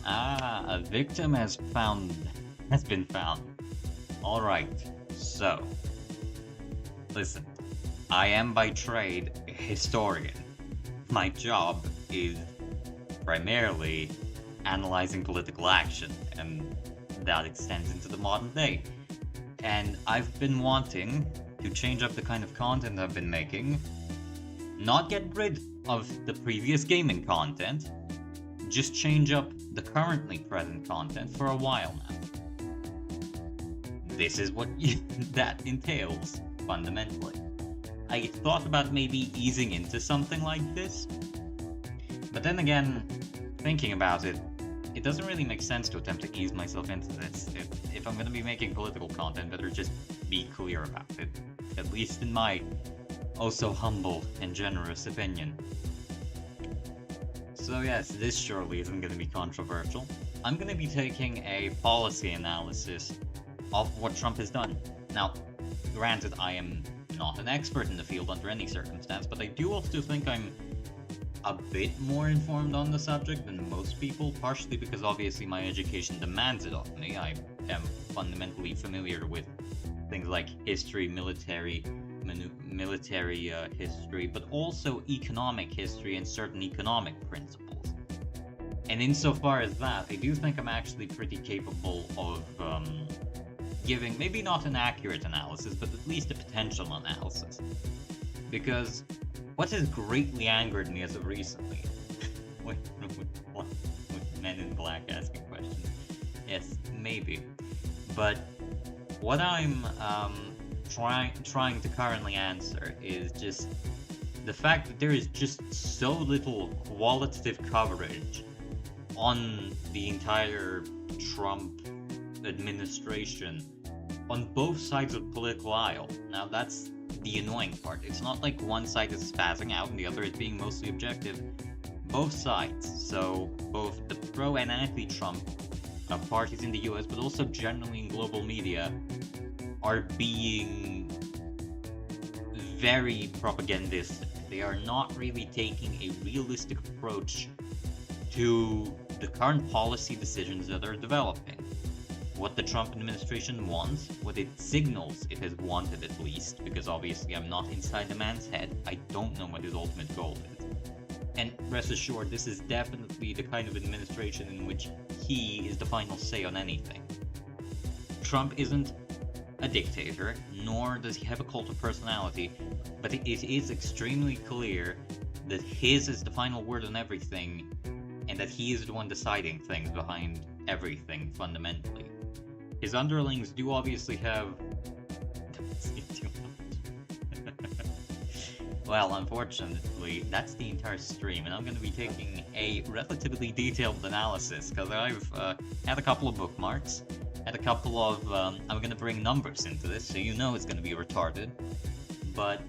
A victim has been found. All right. So, listen. I am by trade a historian. My job is primarily analyzing political action, and that extends into the modern day. And I've been wanting to change up the kind of content I've been making, not get rid of the previous gaming content, just change up the currently present content for a while now. This is what that entails, fundamentally. I thought about maybe easing into something like this, but then again, thinking about it, it doesn't really make sense to attempt to ease myself into this. If I'm going to be making political content, better just be clear about it, at least in my oh so humble and generous opinion. So yes, this surely isn't going to be controversial. I'm going to be taking a policy analysis of what Trump has done. Now, granted, I am not an expert in the field under any circumstance, but I do also think I'm a bit more informed on the subject than most people, partially because obviously my education demands it of me. I am fundamentally familiar with things like history, military history, but also economic history and certain economic principles. And insofar as that, I do think I'm actually pretty capable of giving maybe not an accurate analysis, but at least a potential analysis. Because what has greatly angered me as of recently, with Men in Black asking questions, yes, maybe, but what I'm trying to currently answer is just the fact that there is just so little qualitative coverage on the entire Trump administration on both sides of the political aisle. Now that's the annoying part. It's not like one side is spazzing out and the other is being mostly objective. Both sides, so both the pro and anti-Trump parties in the US, but also generally in global media, are being very propagandistic. They are not really taking a realistic approach to the current policy decisions that are developing. What the Trump administration wants, what it signals it has wanted at least, because obviously I'm not inside the man's head, I don't know what his ultimate goal is. And rest assured, this is definitely the kind of administration in which he is the final say on anything. Trump isn't a dictator, nor does he have a cult of personality, but it is extremely clear that his is the final word on everything, and that he is the one deciding things behind everything, fundamentally. His underlings do obviously have... Don't say too much. Well, unfortunately, that's the entire stream, and I'm going to be taking a relatively detailed analysis, because I've had a couple of bookmarks, had a couple of... I'm going to bring numbers into this, so you know it's going to be retarded. But,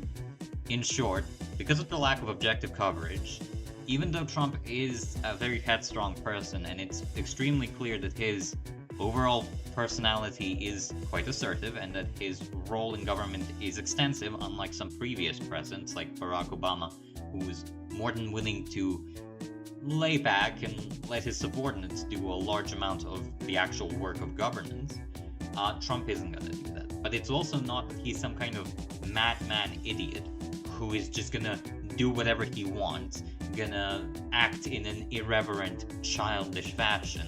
in short, because of the lack of objective coverage, even though Trump is a very headstrong person, and it's extremely clear that his overall personality is quite assertive and that his role in government is extensive, unlike some previous presidents like Barack Obama, who was more than willing to lay back and let his subordinates do a large amount of the actual work of governance. Trump isn't going to do that. But it's also not that he's some kind of madman idiot who is just going to do whatever he wants, gonna act in an irreverent, childish fashion.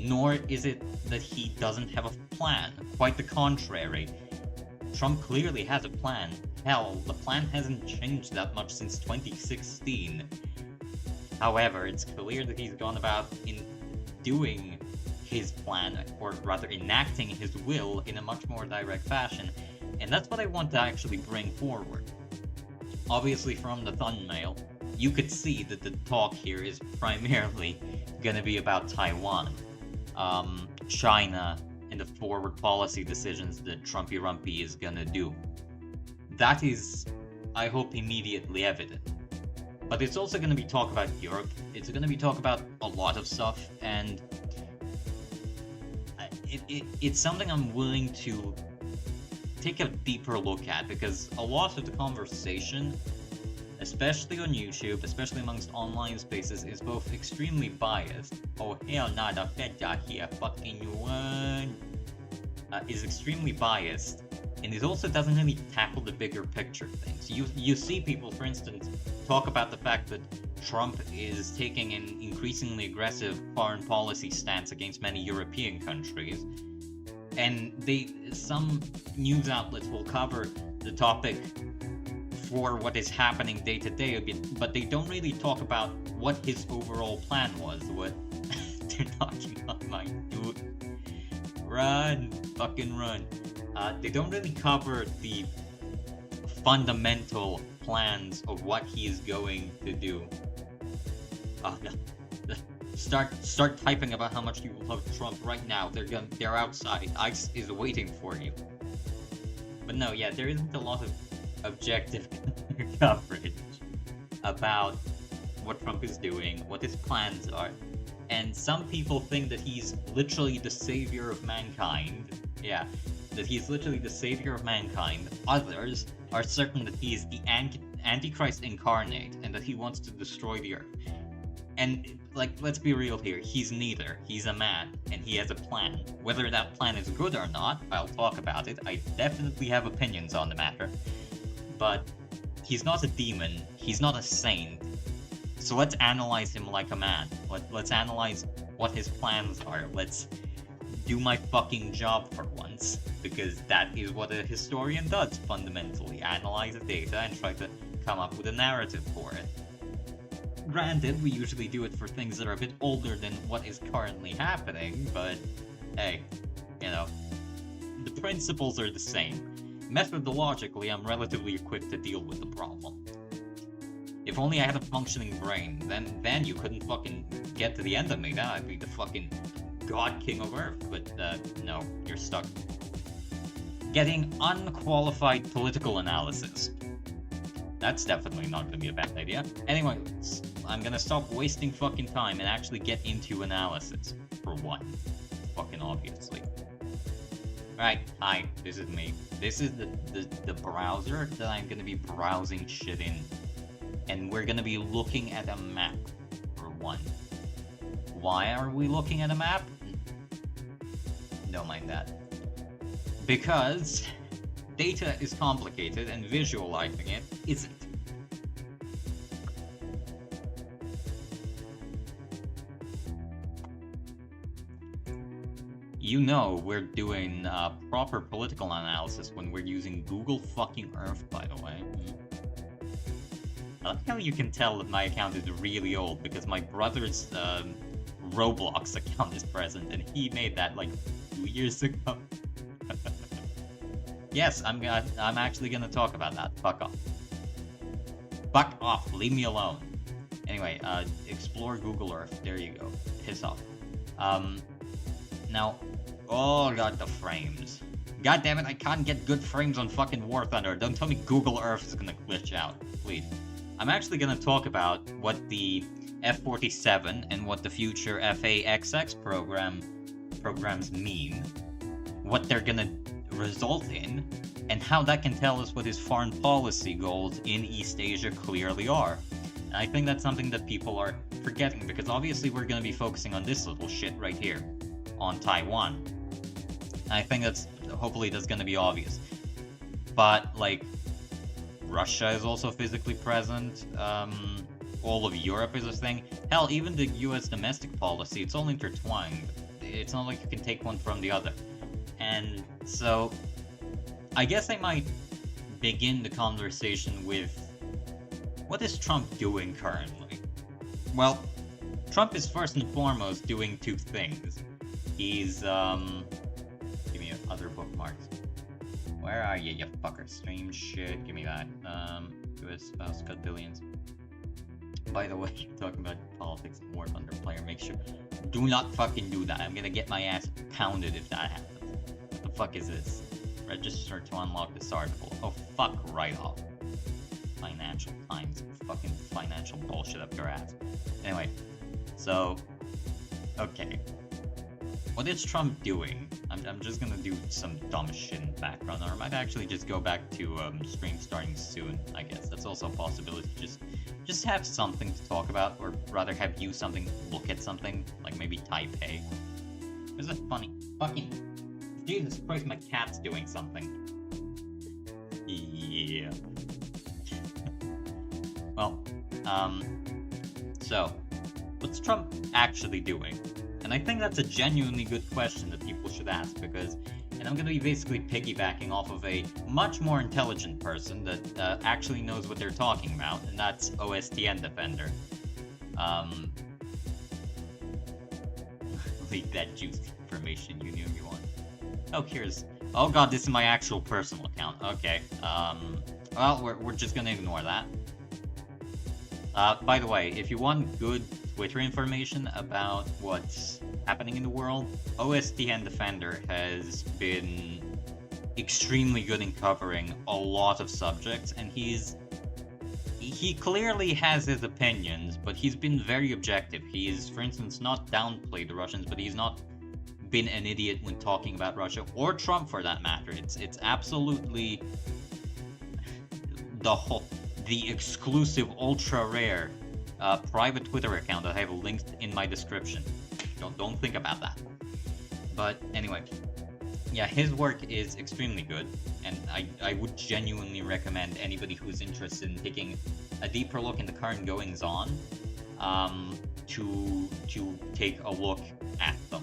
Nor is it that he doesn't have a plan. Quite the contrary. Trump clearly has a plan. Hell, the plan hasn't changed that much since 2016. However, it's clear that he's gone about in doing his plan, or rather enacting his will, in a much more direct fashion. And that's what I want to actually bring forward. Obviously, from the thumbnail, you could see that the talk here is primarily gonna be about Taiwan, China, and the forward policy decisions that Trumpy Rumpy is gonna do. That is, I hope, immediately evident. But it's also gonna be talk about Europe, it's gonna be talk about a lot of stuff, and it's something I'm willing to take a deeper look at, because a lot of the conversation especially on YouTube, especially amongst online spaces, is both extremely biased. Oh hell nah, the Fed got here, fucking one. Is extremely biased, and it also doesn't really tackle the bigger picture things. You see people, for instance, talk about the fact that Trump is taking an increasingly aggressive foreign policy stance against many European countries, and some news outlets will cover the topic for what is happening day to day a bit, but they don't really talk about what his overall plan was. What they're talking about, my dude. Run, fucking run. They don't really cover the fundamental plans of what he is going to do. Start typing about how much you love Trump right now. They're outside. ICE is waiting for you. But no, yeah, there isn't a lot of objective coverage about what Trump is doing, what his plans are. And some people think that he's literally the savior of mankind. Yeah, that he's literally the savior of mankind. Others are certain that he is the Antichrist incarnate and that he wants to destroy the earth. And, like, let's be real here. He's neither. He's a man, and he has a plan. Whether that plan is good or not, I'll talk about it. I definitely have opinions on the matter. But he's not a demon. He's not a saint. So let's analyze him like a man. Let's analyze what his plans are. Let's do my fucking job for once. Because that is what a historian does, fundamentally. Analyze the data and try to come up with a narrative for it. Granted, we usually do it for things that are a bit older than what is currently happening, but hey, you know, the principles are the same. Methodologically, I'm relatively equipped to deal with the problem. If only I had a functioning brain, then you couldn't fucking get to the end of me. Then I'd be the fucking God King of Earth. But no, you're stuck. Getting unqualified political analysis. That's definitely not gonna be a bad idea. Anyway, I'm gonna stop wasting fucking time and actually get into analysis, for one. Fucking obviously. Alright, hi, this is me. This is the browser that I'm gonna be browsing shit in. And we're gonna be looking at a map, for one. Why are we looking at a map? Don't mind that. Because data is complicated and visualizing it isn't. You know we're doing proper political analysis when we're using Google fucking Earth, by the way. I like how you can tell that my account is really old because my brother's Roblox account is present and he made that like 2 years ago. Yes, I'm actually gonna talk about that. Fuck off. Fuck off. Leave me alone. Anyway, explore Google Earth. There you go. Piss off. Now, oh god, the frames. God damn it, I can't get good frames on fucking War Thunder. Don't tell me Google Earth is gonna glitch out, please. I'm actually gonna talk about what the F-47 and what the future FAXX programs mean, what they're gonna result in, and how that can tell us what his foreign policy goals in East Asia clearly are. And I think that's something that people are forgetting, because obviously we're going to be focusing on this little shit right here, on Taiwan. And I think hopefully that's going to be obvious. But, like, Russia is also physically present, all of Europe is a thing. Hell, even the US domestic policy, it's all intertwined. It's not like you can take one from the other. And so, I guess I might begin the conversation with, what is Trump doing currently? Well, Trump is first and foremost doing two things. He's, give me other bookmarks. Where are you fucker? Stream shit, give me that. US spouse got billions. By the way, talking about politics and War Thunder player, make sure, do not fucking do that. I'm gonna get my ass pounded if that happens. What the fuck is this? Register to unlock this article. Oh, fuck right off. Financial Times. Fucking financial bullshit up your ass. Anyway, so, okay. What is Trump doing? I'm just gonna do some dumb shit in the background, or I might actually just go back to stream starting soon. I guess that's also a possibility. Just have something to talk about, or rather have you look at something, like maybe Taipei. Is it funny? Fucking Jesus Christ, my cat's doing something. Yeah. Well, so what's Trump actually doing? And I think that's a genuinely good question that people should ask, because, and I'm going to be basically piggybacking off of a much more intelligent person that actually knows what they're talking about, and that's OSTN Defender. Leak that juicy information you knew you want. Oh god, this is my actual personal account. Okay, well, we're just gonna ignore that. By the way, if you want good Twitter information about what's happening in the world, OSTN Defender has been extremely good in covering a lot of subjects, and he clearly has his opinions, but he's been very objective. He's, for instance, not downplayed the Russians, but he's not been an idiot when talking about Russia, or Trump for that matter. It's absolutely the exclusive, ultra rare private Twitter account that I have linked in my description. Don't think about that. But anyway, yeah, his work is extremely good, and I would genuinely recommend anybody who's interested in taking a deeper look in the current goings on to take a look at them.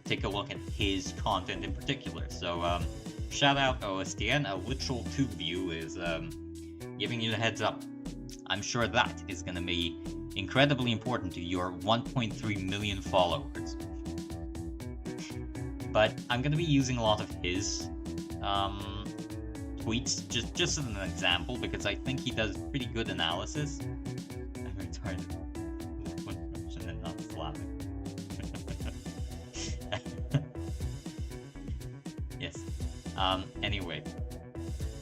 Take a look at his content in particular. So shout out OSTN. A literal tube view is giving you the heads up. I'm sure that is going to be incredibly important to your 1.3 million followers. But I'm going to be using a lot of his tweets just as an example, because I think he does pretty good analysis. I'm retarded. Russian and not Slavic. Yes. Anyway,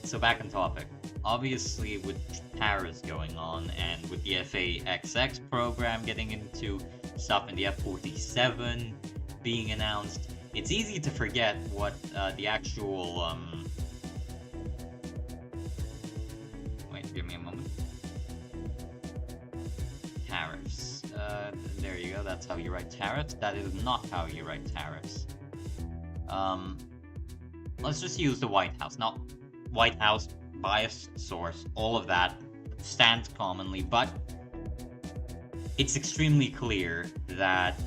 so back on topic. Obviously, with tariffs going on, and with the FAXX program getting into stuff, and the F-47 being announced, it's easy to forget what the actual wait, give me a moment. Tariffs. There you go. That's how you write tariffs. That is not how you write tariffs. Let's just use the White House. Not White House, biased source, all of that stands commonly, but it's extremely clear that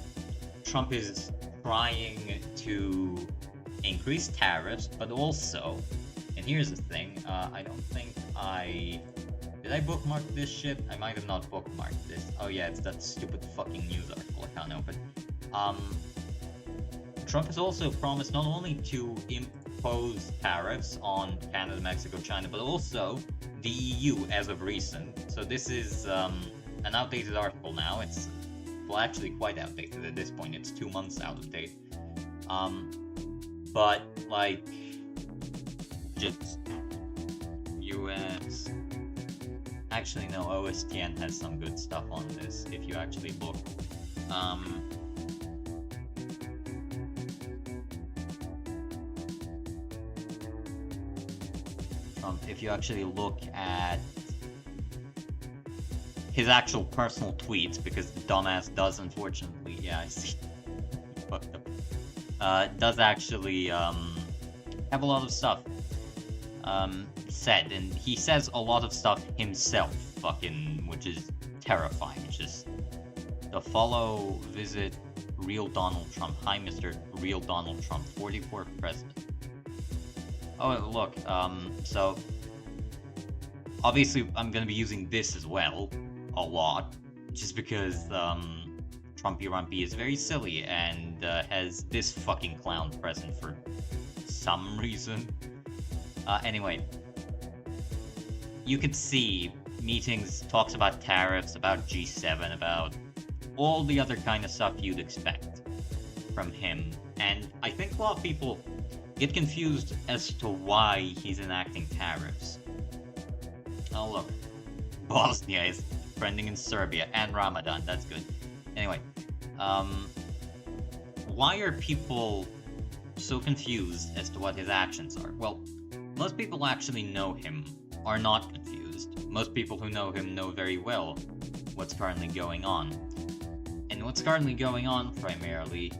Trump is trying to increase tariffs, but also, and here's the thing, I don't think did I bookmark this shit? I might have not bookmarked this. Oh yeah, it's that stupid fucking news article, I can't open. Trump has also promised not only to impose tariffs on Canada, Mexico, China, but also the EU as of recent. So this is an outdated article now. It's, well, actually quite outdated at this point. It's 2 months out of date. But, like, just US. Actually, no, OSTN has some good stuff on this, if you actually look. If you actually look at his actual personal tweets, because the dumbass does, unfortunately, yeah, I see, fucked up, does actually have a lot of stuff said, and he says a lot of stuff himself, which is terrifying. It's just the follow, visit, Real Donald Trump. Hi, Mr. Real Donald Trump, 44th president. Oh, look, so obviously I'm going to be using this as well, a lot, just because Trumpy Rumpy is very silly and has this fucking clown present for some reason. Anyway, you could see meetings, talks about tariffs, about G7, about all the other kind of stuff you'd expect from him, and I think a lot of people get confused as to why he's enacting tariffs. Oh look, Bosnia is trending in Serbia, and Ramadan, that's good. Anyway, why are people so confused as to what his actions are? Well, most people who actually know him are not confused. Most people who know him know very well what's currently going on. And what's currently going on primarily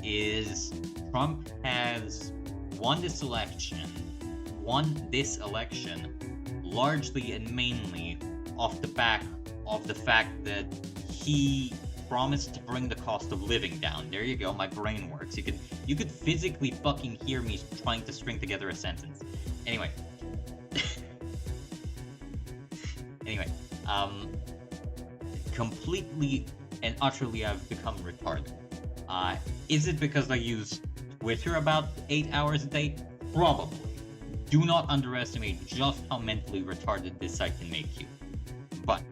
is Trump has won this election largely and mainly off the back of the fact that he promised to bring the cost of living down. There you go, my brain works. You could physically fucking hear me trying to string together a sentence. Anyway. Completely and utterly I've become retarded. Is it because I use Twitter about 8 hours a day? Probably. Do not underestimate just how mentally retarded this site can make you. But,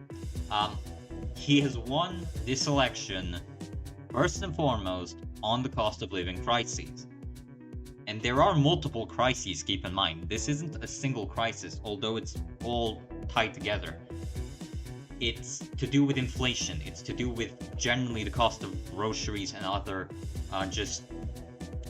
he has won this election, first and foremost, on the cost of living crises. And there are multiple crises, keep in mind. This isn't a single crisis, although it's all tied together. It's to do with inflation. It's to do with generally the cost of groceries and other just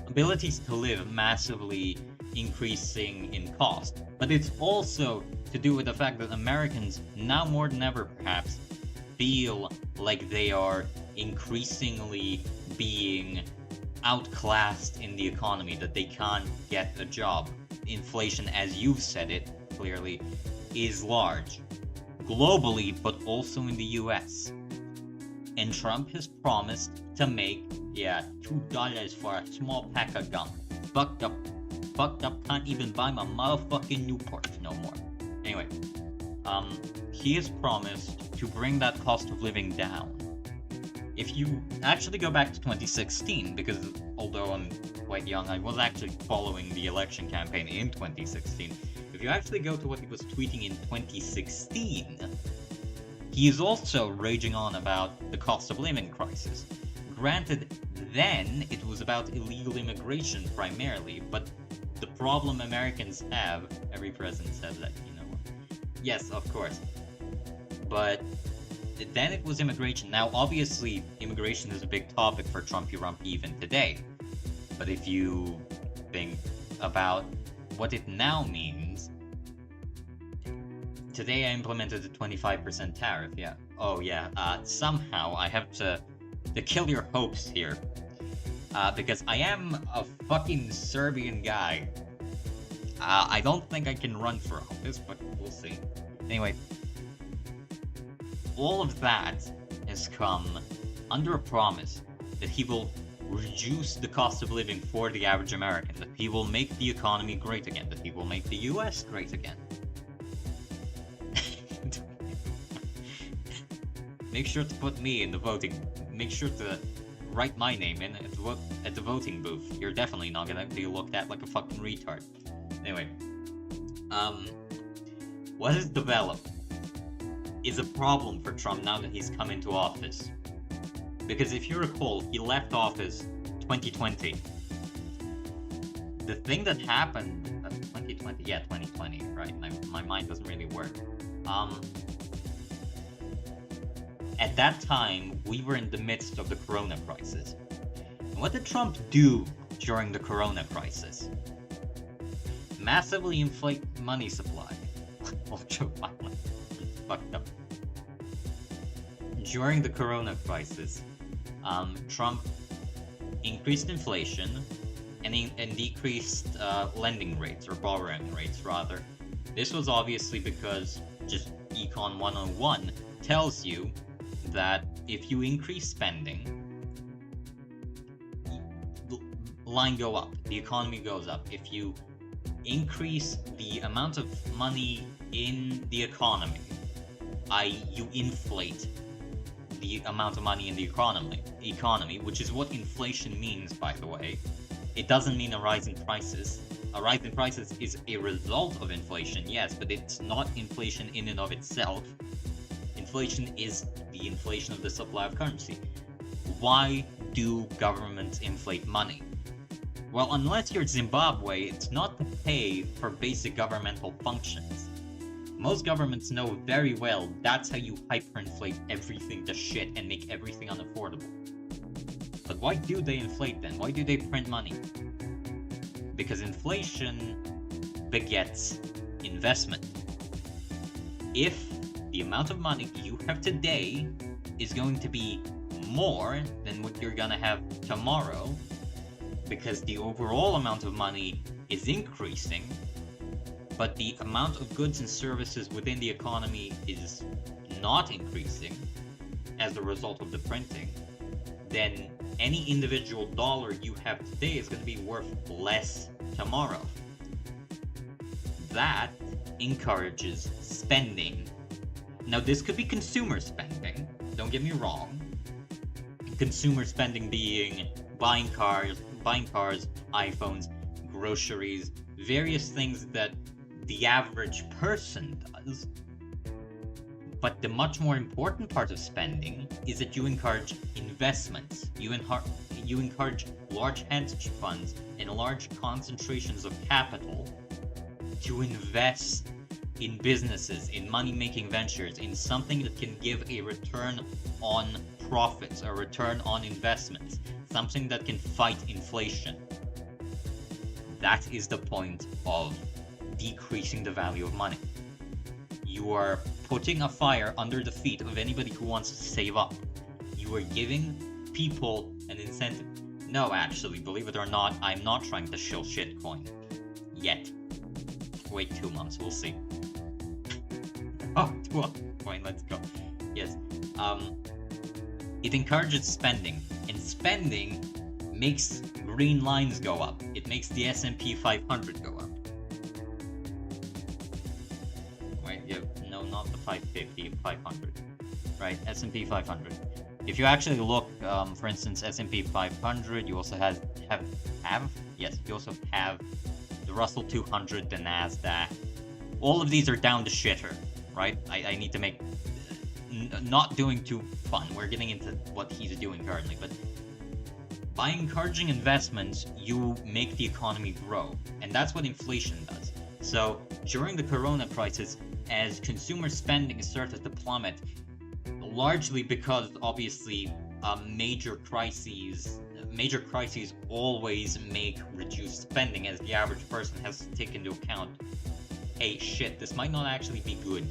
abilities to live massively increasing in cost. But it's also to do with the fact that Americans, now more than ever perhaps, feel like they are increasingly being outclassed in the economy, that they can't get a job. Inflation, as you've said it clearly, is large. Globally, but also in the US. And Trump has promised to make, $2 for a small pack of gum. Fucked up, can't even buy my motherfucking Newport no more. Anyway, he has promised to bring that cost of living down. If you actually go back to 2016, because although I'm quite young, I was actually following the election campaign in 2016. If you actually go to what he was tweeting in 2016, he is also raging on about the cost of living crisis. Granted, then it was about illegal immigration primarily, but the problem Americans have, every president says that, you know. Yes, of course. But then it was immigration. Now, obviously, immigration is a big topic for Trumpy-Rump even today. But if you think about what it now means, today I implemented a 25% tariff, yeah. Oh, yeah. Somehow I have to kill your hopes here. Because I am a fucking Serbian guy. I don't think I can run for office, but we'll see. Anyway, all of that has come under a promise that he will reduce the cost of living for the average American, that he will make the economy great again, that he will make the US great again. Make sure to put me in the voting. Make sure to write my name in at the voting booth. You're definitely not gonna be looked at like a fucking retard. Anyway, what has developed is a problem for Trump now that he's come into office. Because if you recall, he left office 2020. The thing that happened 2020, yeah, 2020, right? My mind doesn't really work. At that time, we were in the midst of the Corona crisis. And what did Trump do during the Corona crisis? Massively inflate money supply. Ultra-violent. Fucked up. During the Corona crisis, Trump increased inflation and decreased lending rates, or borrowing rates rather. This was obviously because just Econ 101 tells you that if you increase spending, the line go up, the economy goes up. If you increase the amount of money in the economy, i.e. you inflate the amount of money in the economy, which is what inflation means, by the way. It doesn't mean a rise in prices. A rise in prices is a result of inflation, yes, but it's not inflation in and of itself. Inflation is the inflation of the supply of currency. Why do governments inflate money? Well, unless you're Zimbabwe, it's not to pay for basic governmental functions. Most governments know very well that's how you hyperinflate everything to shit and make everything unaffordable. But why do they inflate then? Why do they print money? Because inflation begets investment. If the amount of money you have today is going to be more than what you're gonna have tomorrow, because the overall amount of money is increasing, but the amount of goods and services within the economy is not increasing as a result of the printing, then any individual dollar you have today is going to be worth less tomorrow. That encourages spending. Now, this could be consumer spending, don't get me wrong. Consumer spending being buying cars, iPhones, groceries, various things that the average person does. But the much more important part of spending is that you encourage investments. You encourage large hedge funds and large concentrations of capital to invest in businesses, in money-making ventures, in something that can give a return on profits, a return on investments, something that can fight inflation. That is the point of decreasing the value of money. You are putting a fire under the feet of anybody who wants to save up. You are giving people an incentive. No, actually, believe it or not, I'm not trying to shill shitcoin. Yet. Wait 2 months, we'll see. Oh, coin, let's go. Yes. It encourages spending, and spending makes green lines go up. It makes the S&P 500 go up. Wait, yeah, no, not the 550, 500. Right, S&P 500. If you actually look, for instance, S&P 500, you also have? Yes, you also have the Russell 200, the NASDAQ. All of these are down to shitter, right? I need to make... not doing too fun. We're getting into what he's doing currently, but by encouraging investments, you make the economy grow, and that's what inflation does. So during the Corona crisis, as consumer spending started to plummet, largely because obviously major crises always make reduced spending, as the average person has to take into account, hey shit, this might not actually be good.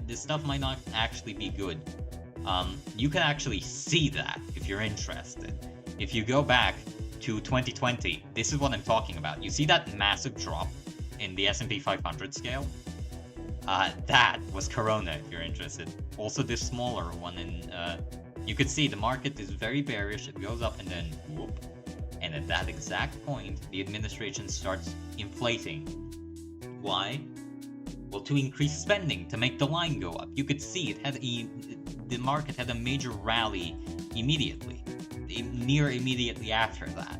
This stuff might not actually be good. You can actually see that if you're interested. If you go back to 2020, this is what I'm talking about. You see that massive drop in the S&P 500 scale? That was Corona, if you're interested. Also this smaller one, you could see the market is very bearish, it goes up and then whoop. And at that exact point, the administration starts inflating. Why? Well, to increase spending, to make the line go up. You could see the market had a major rally immediately, near immediately after that.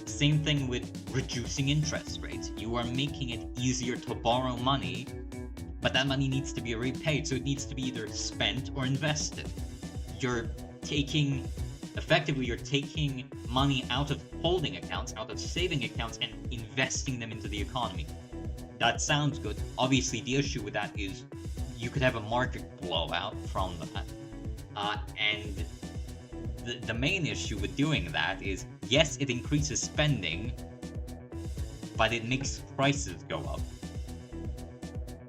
Same thing with reducing interest rates. You are making it easier to borrow money, but that money needs to be repaid, so it needs to be either spent or invested. You're taking money out of holding accounts, out of saving accounts, and investing them into the economy. That sounds good. Obviously, the issue with that is you could have a market blowout from that. And the main issue with doing that is, yes, it increases spending, but it makes prices go up.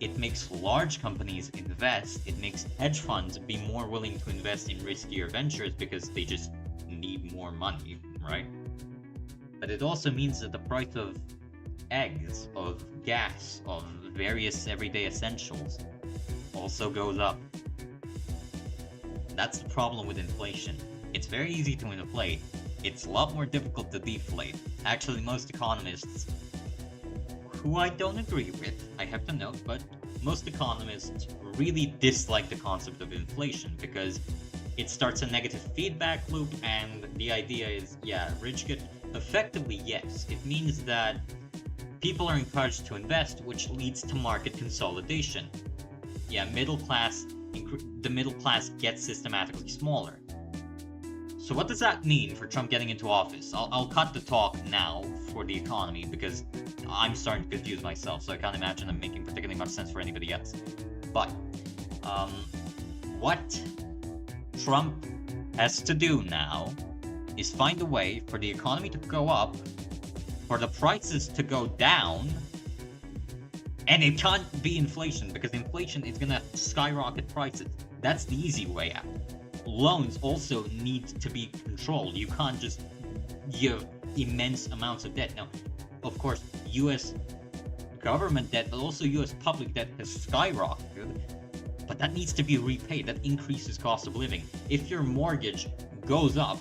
It makes large companies invest. It makes hedge funds be more willing to invest in riskier ventures because they just need more money, right? But it also means that the price of eggs, of gas, of various everyday essentials also goes up. That's the problem with inflation. It's very easy to inflate. It's a lot more difficult to deflate. Actually, most economists, who I don't agree with, I have to note, but most economists really dislike the concept of inflation because it starts a negative feedback loop, and the idea is, yeah, rich get... Effectively, yes. It means that people are encouraged to invest, which leads to market consolidation. Yeah, the middle class gets systematically smaller. So what does that mean for Trump getting into office? I'll cut the talk now for the economy because I'm starting to confuse myself, so I can't imagine I'm making particularly much sense for anybody else. But what Trump has to do now is find a way for the economy to go up, for the prices to go down, and it can't be inflation, because inflation is gonna skyrocket prices. That's the easy way out. Loans also need to be controlled. You can't just give immense amounts of debt. Now, of course, US government debt, but also US public debt has skyrocketed, but that needs to be repaid. That increases cost of living. If your mortgage goes up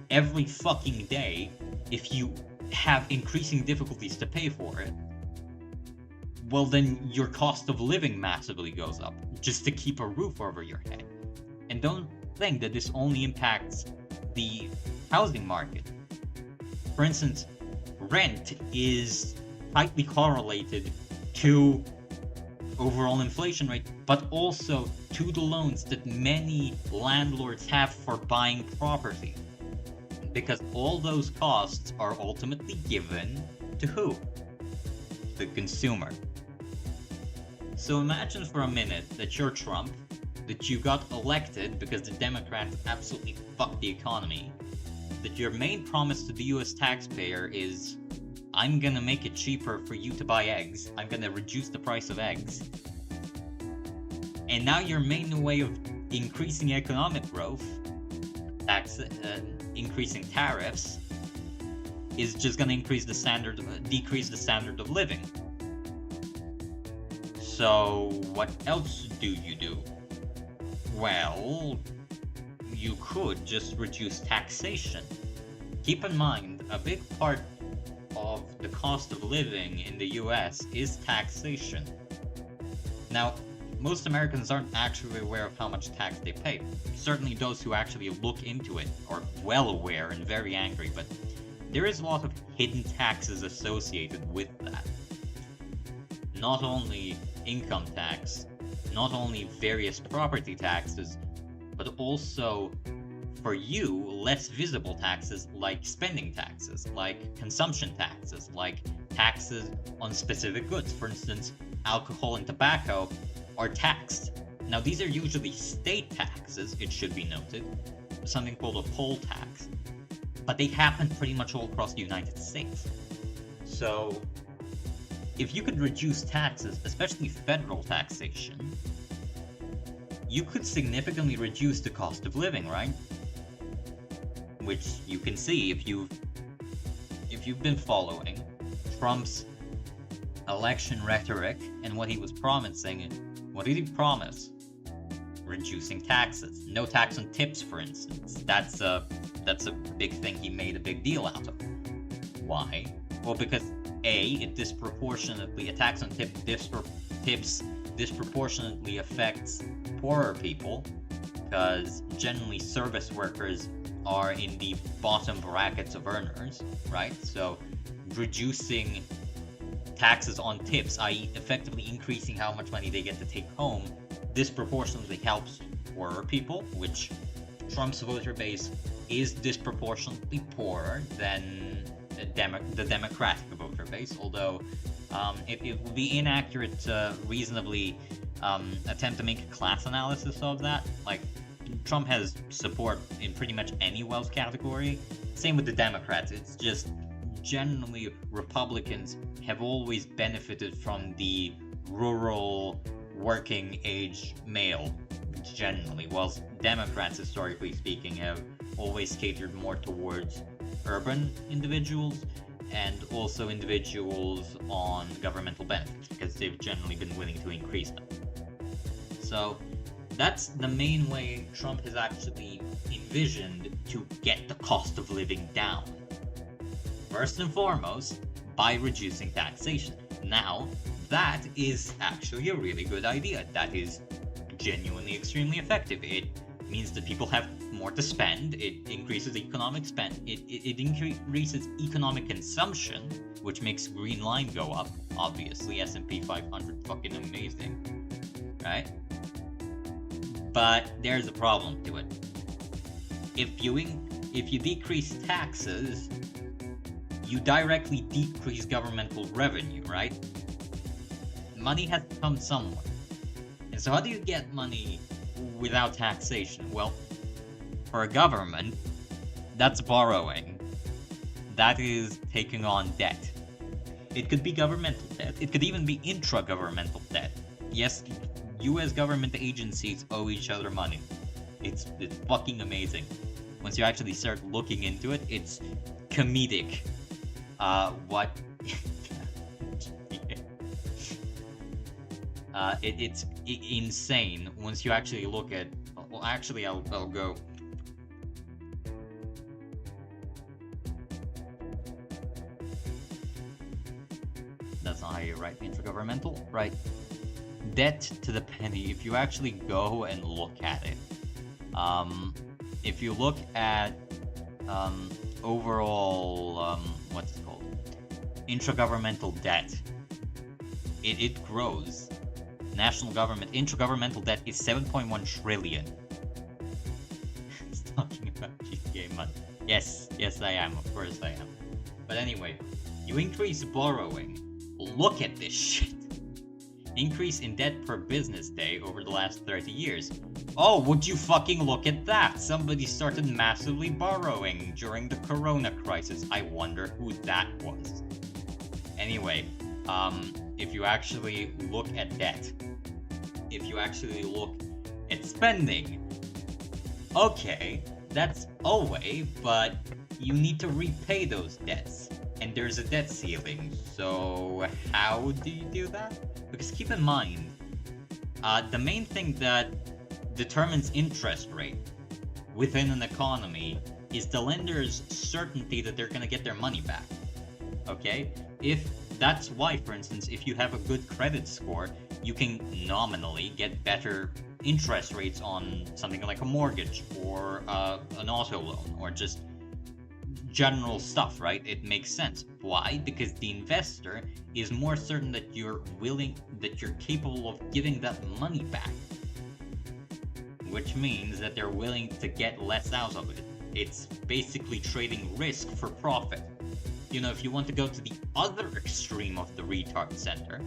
every fucking day, if you have increasing difficulties to pay for it, well, then your cost of living massively goes up just to keep a roof over your head. And don't think that this only impacts the housing market. For instance, rent is tightly correlated to overall inflation rate, but also to the loans that many landlords have for buying property. Because all those costs are ultimately given to who? The consumer. So imagine for a minute that you're Trump, that you got elected because the Democrats absolutely fucked the economy, that your main promise to the US taxpayer is, I'm gonna make it cheaper for you to buy eggs, I'm gonna reduce the price of eggs. And now your main way of increasing economic growth, increasing tariffs, is just gonna decrease the standard of living. So what else do you do? Well, you could just reduce taxation. Keep in mind, a big part of the cost of living in the US is taxation. Now, most Americans aren't actually aware of how much tax they pay. Certainly those who actually look into it are well aware and very angry, but there is a lot of hidden taxes associated with that. Not only income tax, not only various property taxes, but also, for you, less visible taxes like spending taxes, like consumption taxes, like taxes on specific goods. For instance, alcohol and tobacco are taxed. Now, these are usually state taxes, it should be noted, something called a poll tax, but they happen pretty much all across the United States. So, if you could reduce taxes, especially federal taxation, you could significantly reduce the cost of living, right? Which you can see if you've been following Trump's election rhetoric and what he was promising. What did he promise? Reducing taxes. No tax on tips, for instance. That's a big thing he made a big deal out of. Why? Well, because a tax on tips disproportionately affects poorer people, because generally service workers are in the bottom brackets of earners, right? So reducing taxes on tips, i.e. effectively increasing how much money they get to take home, disproportionately helps poorer people, which Trump's voter base is disproportionately poorer than the Democratic voter base, although it would be inaccurate to reasonably attempt to make a class analysis of that. Like, Trump has support in pretty much any wealth category. Same with the Democrats. It's just generally Republicans have always benefited from the rural working age male, generally, whilst Democrats, historically speaking, have always catered more towards urban individuals and also individuals on governmental benefits, because they've generally been willing to increase them. So that's the main way Trump has actually envisioned to get the cost of living down. First and foremost, by reducing taxation. Now, that is actually a really good idea. That is genuinely extremely effective. It means that people have more to spend. It increases economic spend. It increases economic consumption, which makes green line go up. Obviously, S&P 500 fucking amazing, right? But there's a problem to it. If you decrease taxes, you directly decrease governmental revenue, right? Money has to come somewhere. And so how do you get money without taxation? Well, For a government, that's borrowing. That is taking on debt. It could be governmental debt. It could even be intra-governmental debt. Yes, US government agencies owe each other money. It's fucking amazing. Once you actually start looking into it, it's comedic. What? It's insane once you actually look at. Well, actually, I'll go. That's not how you write intergovernmental, right? Debt to the penny. If you actually go and look at it, if you look at overall, what's it called? Intragovernmental debt, it grows. National government intragovernmental debt is 7.1 trillion. It's talking about GTA money. Yes, I am. Of course I am. But anyway, you increase borrowing. Look at this shit. Increase in debt per business day over the last 30 years. Oh, would you fucking look at that? Somebody started massively borrowing during the corona crisis. I wonder who that was. Anyway, if you actually look at debt, if you actually look at spending, okay, that's a way, but you need to repay those debts. And there's a debt ceiling, so how do you do that? Because keep in mind, the main thing that determines interest rate within an economy is the lender's certainty that they're gonna get their money back. Okay? That's why, for instance, if you have a good credit score, you can nominally get better interest rates on something like a mortgage or an auto loan or just general stuff, right? It makes sense. Why? Because the investor is more certain that you're capable of giving that money back. Which means that they're willing to get less out of it. It's basically trading risk for profit. You know, if you want to go to the other extreme of the retard center,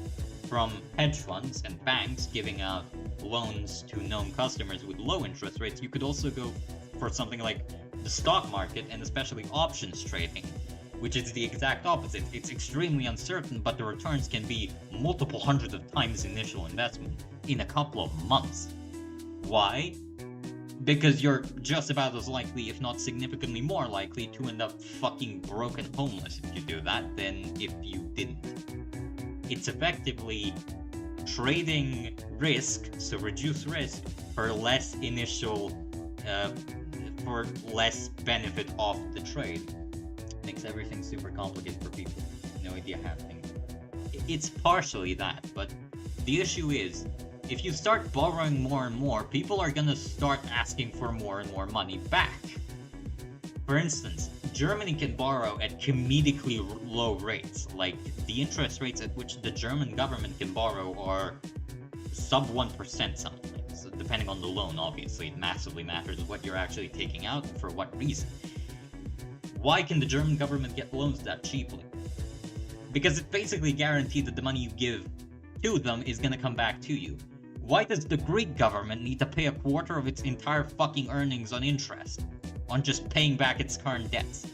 from hedge funds and banks giving out loans to known customers with low interest rates, you could also go for something like the stock market and especially options trading, which is the exact opposite. It's extremely uncertain, but the returns can be multiple hundreds of times initial investment in a couple of months. Why? Because you're just about as likely, if not significantly more likely, to end up fucking broke and homeless if you do that than if you didn't. It's effectively trading risk, so reduce risk, for less initial, for less benefit off the trade. Makes everything super complicated for people. No idea how things. It's partially that, but the issue is, if you start borrowing more and more, people are gonna start asking for more and more money back. For instance, Germany can borrow at comedically low rates. Like, the interest rates at which the German government can borrow are sub 1% something. So depending on the loan, obviously, it massively matters what you're actually taking out and for what reason. Why can the German government get loans that cheaply? Because it's basically guaranteed that the money you give to them is gonna come back to you. Why does the Greek government need to pay a quarter of its entire fucking earnings on interest? On just paying back its current debts?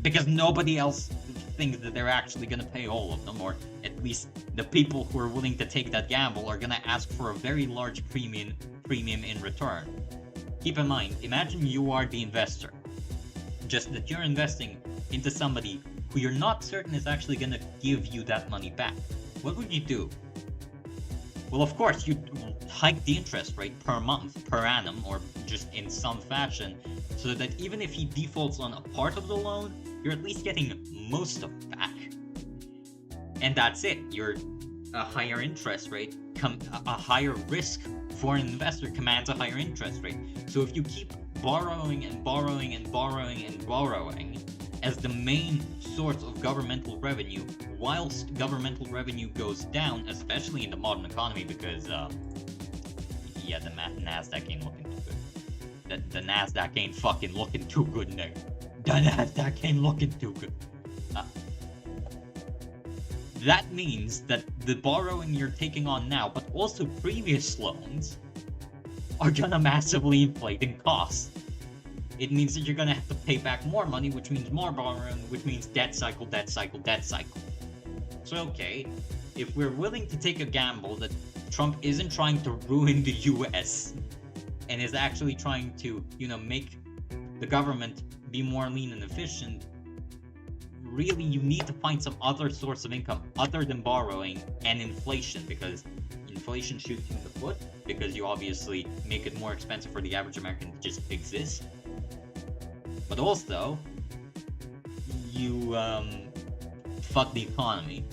Because nobody else thinks that they're actually gonna pay all of them, or at least the people who are willing to take that gamble are gonna ask for a very large premium in return. Keep in mind, imagine you are the investor. Just that you're investing into somebody who you're not certain is actually gonna give you that money back. What would you do? Well, of course, you'd hike the interest rate per month, per annum, or just in some fashion, so that even if he defaults on a part of the loan, you're at least getting most of it back. And that's it. You're a higher interest rate, a higher risk for an investor commands a higher interest rate. So if you keep borrowing and borrowing and borrowing and borrowing as the main source of governmental revenue, whilst governmental revenue goes down, especially in the modern economy, because yeah, the Nasdaq ain't looking too good. The Nasdaq ain't fucking looking too good, nigga. The Nasdaq ain't looking too good. That means that the borrowing you're taking on now, but also previous loans, are gonna massively inflate in cost. it means that you're gonna have to pay back more money, which means more borrowing, which means debt cycle, debt cycle, debt cycle. So okay, if we're willing to take a gamble that Trump isn't trying to ruin the US and is actually trying to, make the government be more lean and efficient, really you need to find some other source of income other than borrowing and inflation, because inflation shoots you in the foot because you obviously make it more expensive for the average American to just exist. But also, you fuck the economy.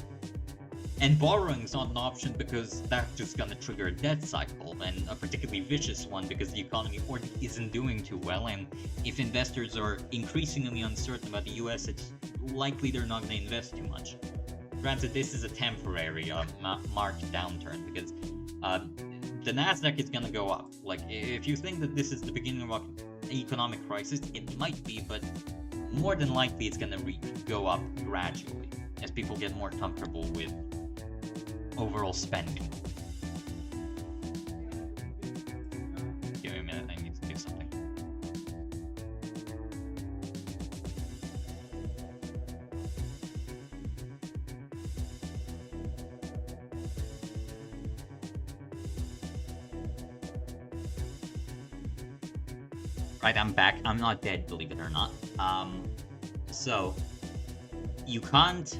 And borrowing is not an option because that's just gonna trigger a debt cycle, and a particularly vicious one because the economy already isn't doing too well, and if investors are increasingly uncertain about the US, it's likely they're not gonna invest too much. Granted, this is a temporary market downturn because the Nasdaq is gonna go up. Like, if you think that this is the beginning of an economic crisis, it might be, but more than likely it's gonna go up gradually as people get more comfortable with overall spending. Give me a minute, I need to do something. Right, I'm back. I'm not dead, believe it or not. So, you can't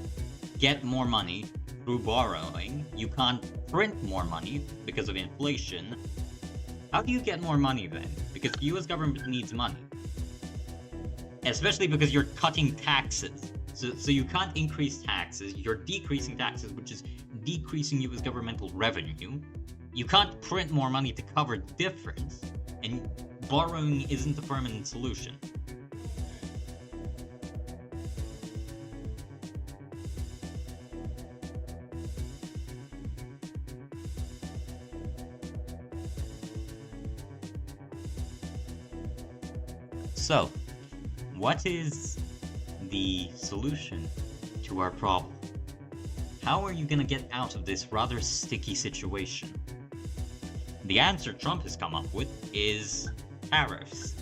get more money through borrowing. You can't print more money because of inflation. How do you get more money then? Because the US government needs money. Especially because you're cutting taxes. So you can't increase taxes. You're decreasing taxes, which is decreasing US governmental revenue. You can't print more money to cover the difference. And borrowing isn't a permanent solution. So, what is the solution to our problem? How are you gonna get out of this rather sticky situation? The answer Trump has come up with is tariffs.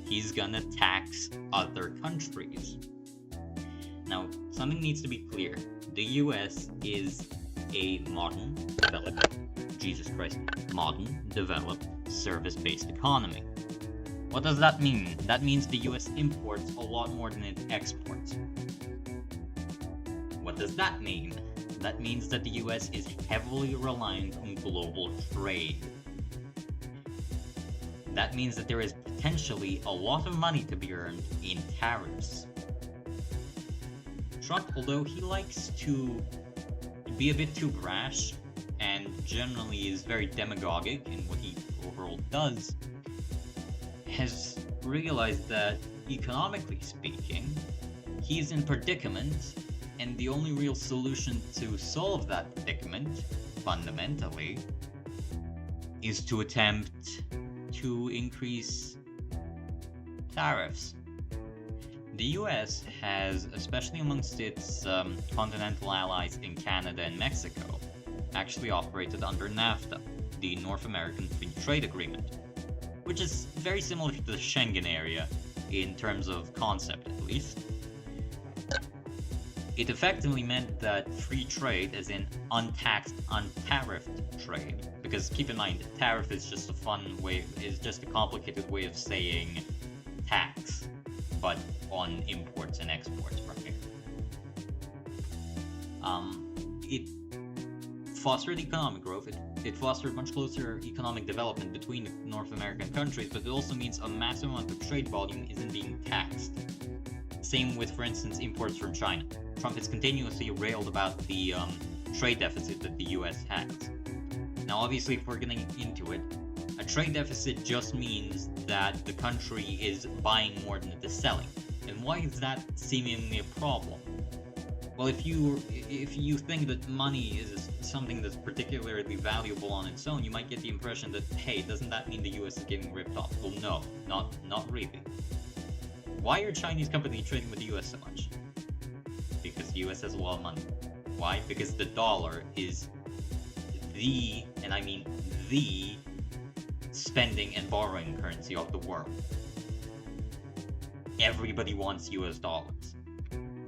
He's gonna tax other countries. Now, something needs to be clear. The US is a modern, developed, modern, developed, service-based economy. What does that mean? That means the US imports a lot more than it exports. What does that mean? That means that the US is heavily reliant on global trade. That means that there is potentially a lot of money to be earned in tariffs. Trump, although he likes to be a bit too brash and generally is very demagogic in what he overall does, has realized that, economically speaking, he's in predicament, and the only real solution to solve that predicament, fundamentally, is to attempt to increase tariffs. The US has, especially amongst its continental allies in Canada and Mexico, actually operated under NAFTA, the North American Free Trade Agreement, which is very similar to the Schengen area in terms of concept, at least. It effectively meant that free trade, as in untaxed, untariffed trade, because keep in mind, tariff is just a complicated way of saying tax, but on imports and exports, right? It fostered economic growth. It fostered much closer economic development between North American countries, but it also means a massive amount of trade volume isn't being taxed. Same with, for instance, imports from China. Trump has continuously railed about the trade deficit that the US has. Now, obviously, if we're getting into it, a trade deficit just means that the country is buying more than it is selling. And why is that seemingly a problem? Well, if you think that money is something that's particularly valuable on its own, you might get the impression that, hey, doesn't that mean the US is getting ripped off? Well, no, not really. Why are Chinese companies trading with the US so much? Because the US has a lot of money. Why? Because the dollar is the, and I mean the, spending and borrowing currency of the world. everybody wants US dollars.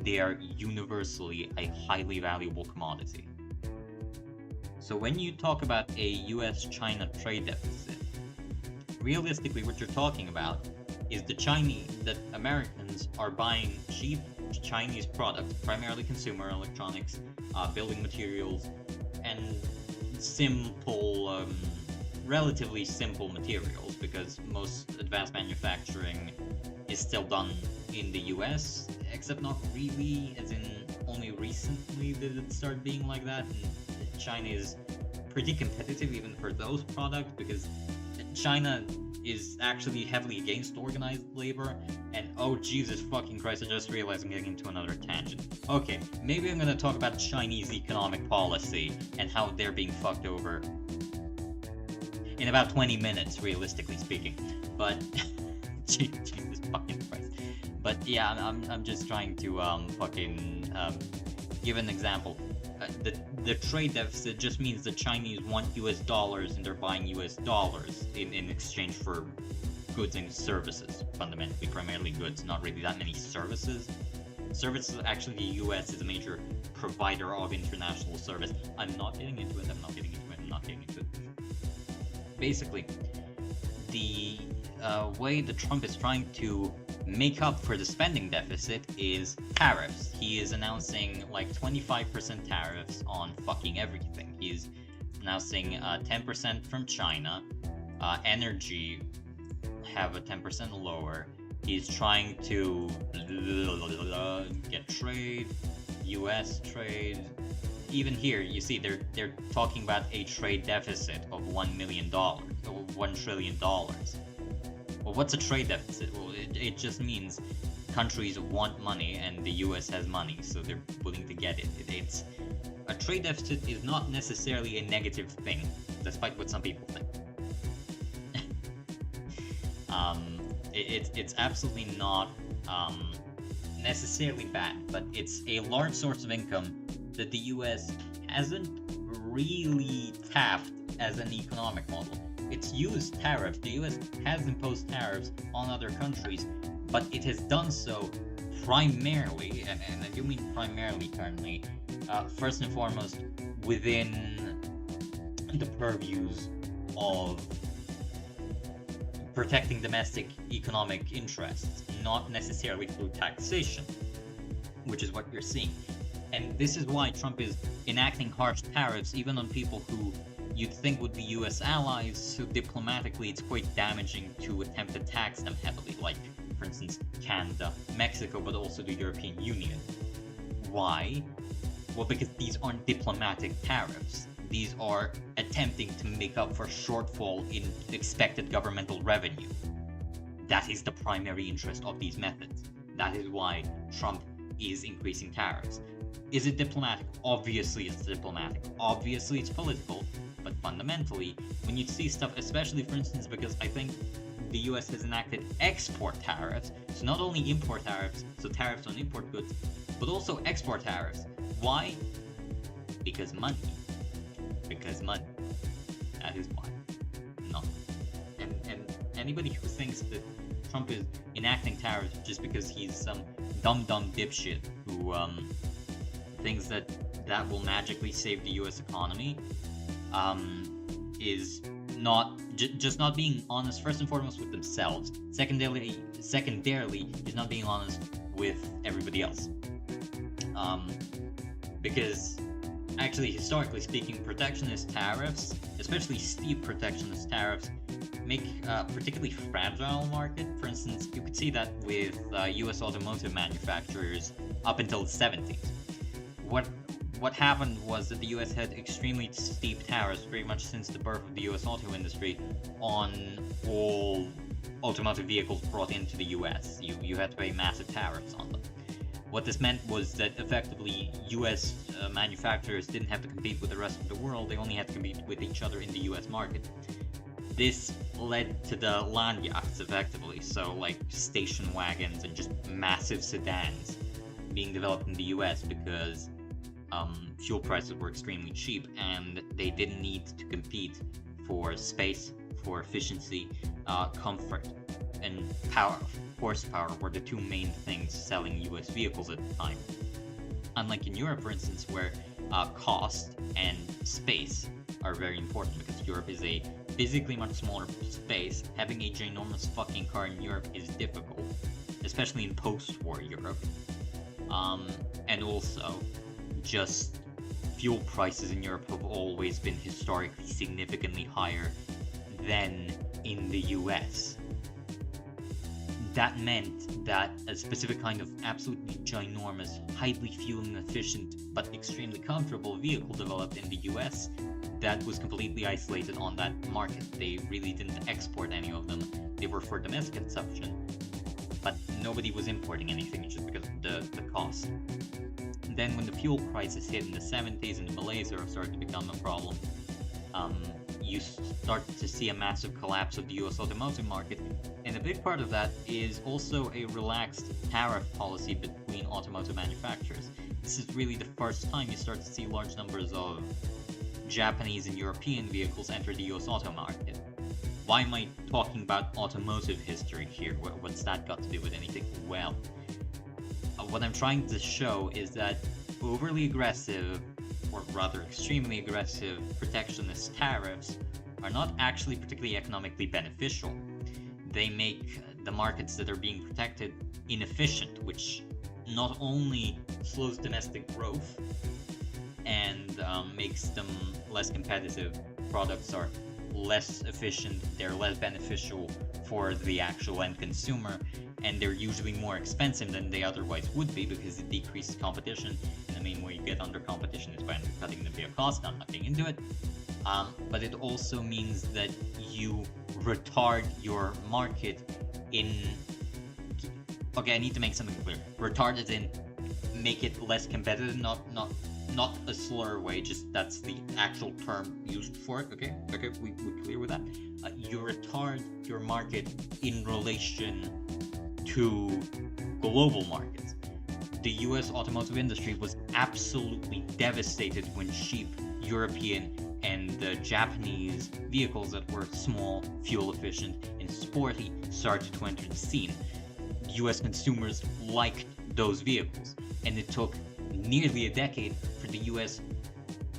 They are universally a highly valuable commodity. So when you talk about a US-China trade deficit, realistically what you're talking about is that Americans are buying cheap Chinese products, primarily consumer electronics, building materials, and simple, relatively simple materials, because most advanced manufacturing is still done in the US, except not really, as in only recently did it start being like that. And China is pretty competitive even for those products, because China is actually heavily against organized labor. And oh Jesus fucking Christ, I just realized I'm getting into another tangent. Okay, maybe I'm gonna talk about Chinese economic policy and how they're being fucked over in about 20 minutes, realistically speaking. But Jesus fucking Christ. But yeah, I'm just trying to give an example. The trade deficit just means the Chinese want US dollars and they're buying US dollars in exchange for goods and services, fundamentally, primarily goods, not really that many services. Services, actually, the US is a major provider of international service. I'm not getting into it. Basically, the way that Trump is trying to make up for the spending deficit is tariffs. He is announcing like 25% tariffs on fucking everything. He's announcing 10% from China. Energy have a 10% lower. He's trying to get trade, US trade. Even here, you see, they're talking about a trade deficit of $1 million, or $1 trillion. Well, what's a trade deficit? Well, it just means countries want money and the US has money, so they're willing to get it. It's a trade deficit is not necessarily a negative thing, despite what some people think. It's absolutely not necessarily bad, but it's a large source of income that the US hasn't really tapped as an economic model. It's used tariffs. The US has imposed tariffs on other countries, but it has done so primarily, and I do mean primarily currently, first and foremost, within the purviews of protecting domestic economic interests, not necessarily through taxation, which is what you're seeing. And this is why Trump is enacting harsh tariffs even on people who you'd think would be US allies, so diplomatically it's quite damaging to attempt to tax them heavily, like, for instance, Canada, Mexico, but also the European Union. Why? Well, because these aren't diplomatic tariffs. These are attempting to make up for shortfall in expected governmental revenue. That is the primary interest of these methods. That is why Trump is increasing tariffs. Is it diplomatic? Obviously it's diplomatic. Obviously it's political. But fundamentally, when you see stuff, especially for instance, because I think the US has enacted export tariffs, so not only import tariffs, so tariffs on import goods, but also export tariffs. Why? Because money. Because money. That is why. No. And anybody who thinks that Trump is enacting tariffs just because he's some dumb dipshit who thinks that will magically save the US economy, is not just not being honest first and foremost with themselves. Secondarily is not being honest with everybody else. Because actually, historically speaking, protectionist tariffs, especially steep protectionist tariffs, make a particularly fragile market. For instance, you could see that with US automotive manufacturers up until the 70s. What happened was that the US had extremely steep tariffs pretty much since the birth of the US auto industry on all automotive vehicles brought into the US. You had to pay massive tariffs on them. What this meant was that effectively US manufacturers didn't have to compete with the rest of the world, they only had to compete with each other in the US market. This led to the Lanyards, effectively, so like station wagons and just massive sedans being developed in the US because fuel prices were extremely cheap and they didn't need to compete for space, for efficiency, comfort. and horsepower were the two main things selling US vehicles at the time. Unlike in Europe, for instance, where cost and space are very important, because Europe is a physically much smaller space. Having a ginormous fucking car in Europe is difficult, especially in post-war Europe. And also, just fuel prices in Europe have always been historically significantly higher than in the US. That meant that a specific kind of absolutely ginormous, highly fuel efficient, but extremely comfortable vehicle developed in the US that was completely isolated on that market. They really didn't export any of them. They were for domestic consumption, but nobody was importing anything just because of the cost. Then when the fuel crisis hit in the 70s and the malaise started to become a problem, you start to see a massive collapse of the US automotive market, and a big part of that is also a relaxed tariff policy between automotive manufacturers. This is really the first time you start to see large numbers of Japanese and European vehicles enter the US auto market. Why am I talking about automotive history here? What's that got to do with anything? Well, what I'm trying to show is that overly aggressive, or rather extremely aggressive, protectionist tariffs are not actually particularly economically beneficial. They make the markets that are being protected inefficient, which not only slows domestic growth and makes them less competitive. Products are less efficient, they're less beneficial for the actual end consumer, and they're usually more expensive than they otherwise would be because it decreases competition, and the main way you get under competition is by undercutting the vehicle cost. I'm not getting into it. But it also means that you retard your market in... Okay, I need to make something clear. Retard as in make it less competitive, not a slur way, just that's the actual term used for it, okay? Okay, we clear with that? You retard your market in relation to global markets. The US automotive industry was absolutely devastated when cheap European and Japanese vehicles that were small, fuel efficient, and sporty started to enter the scene. US consumers liked those vehicles, and it took nearly a decade for the US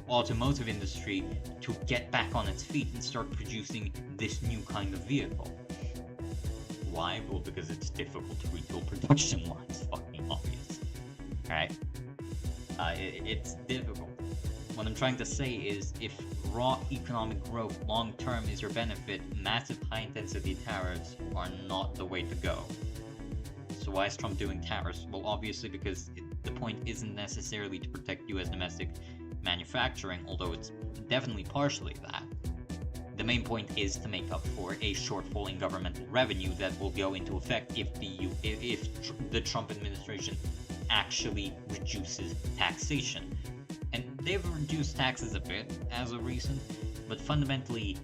automotive industry to get back on its feet and start producing this new kind of vehicle. Why? Well, because it's difficult to retool production lines, fucking obvious. Right? It's difficult. What I'm trying to say is, if raw economic growth long term is your benefit, massive high intensity tariffs are not the way to go. So why is Trump doing tariffs? Well, obviously because the point isn't necessarily to protect US domestic manufacturing, although it's definitely partially that. The main point is to make up for a shortfall in governmental revenue that will go into effect if the Trump administration actually reduces taxation. And they've reduced taxes a bit as of recent, but fundamentally,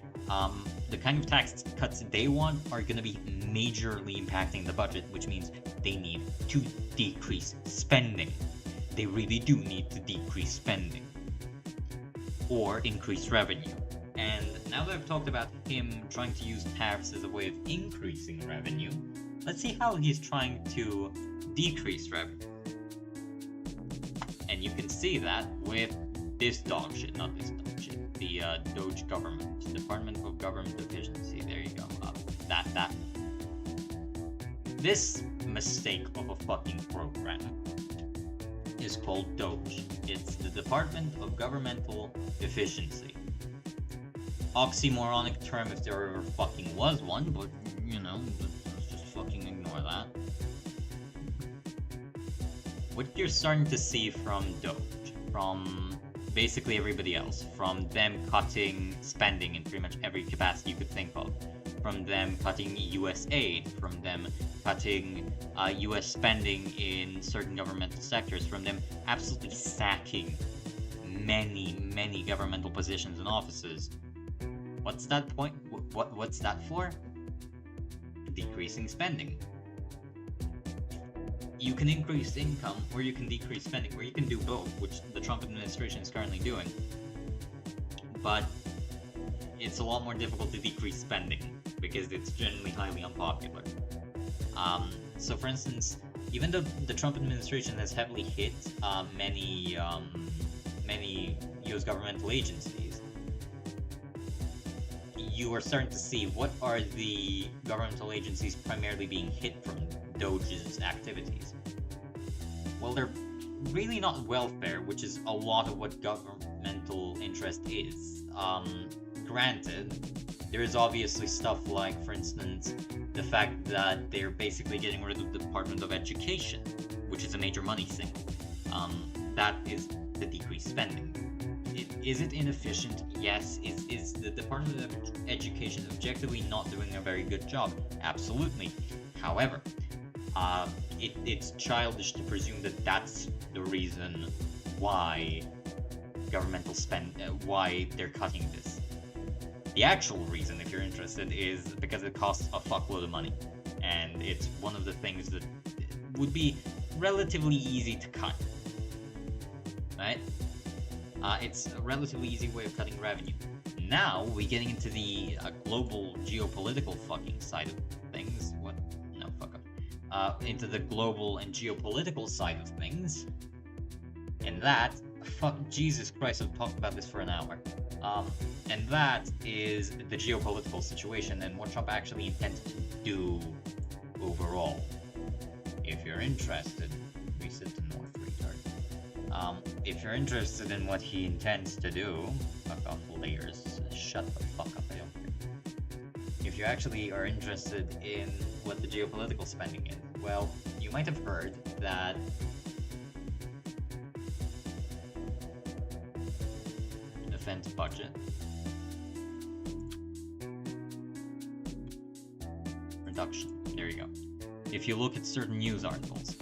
the kind of tax cuts they want are going to be majorly impacting the budget, which means they need to decrease spending. They really do need to decrease spending or increase revenue. And now that I've talked about him trying to use tariffs as a way of increasing revenue, let's see how he's trying to decrease revenue. And you can see that with this dog shit, not this dog shit, the Doge government, Department of Government Efficiency, there you go, that. This mistake of a fucking program is called Doge. It's the Department of Governmental Efficiency. Oxymoronic term if there ever fucking was one, but, you know, let's just fucking ignore that. What you're starting to see from Doge, from basically everybody else, from them cutting spending in pretty much every capacity you could think of, from them cutting US aid, from them cutting US spending in certain governmental sectors, from them absolutely sacking many governmental positions and offices. What's that point? What's that for? Decreasing spending. You can increase income, or you can decrease spending, or you can do both, which the Trump administration is currently doing. But it's a lot more difficult to decrease spending, because it's generally highly unpopular. So, for instance, even though the Trump administration has heavily hit many U.S. governmental agencies, you are starting to see what are the governmental agencies primarily being hit from Doge's activities. Well, they're really not welfare, which is a lot of what governmental interest is. Granted, there is obviously stuff like, for instance, the fact that they're basically getting rid of the Department of Education, which is a major money sink. That is the decreased spending. Is it inefficient? Yes. Is the Department of Education objectively not doing a very good job? Absolutely. However, it's childish to presume that that's the reason why why they're cutting this. The actual reason, if you're interested, is because it costs a fuckload of money, and it's one of the things that would be relatively easy to cut, right? It's a relatively easy way of cutting revenue. Now we're getting into the global geopolitical fucking side of things. What? No, fuck up. Into the global and geopolitical side of things, and that, fuck, Jesus Christ, I've talked about this for an hour. And that is the geopolitical situation and what Trump actually intends to do overall. If you're interested, reset to North, retard. If you're interested in what he intends to do, fuck off layers, shut the fuck up, I don't care. If you actually are interested in what the geopolitical spending is, well, you might have heard that defense budget reduction. There you go. If you look at certain news articles,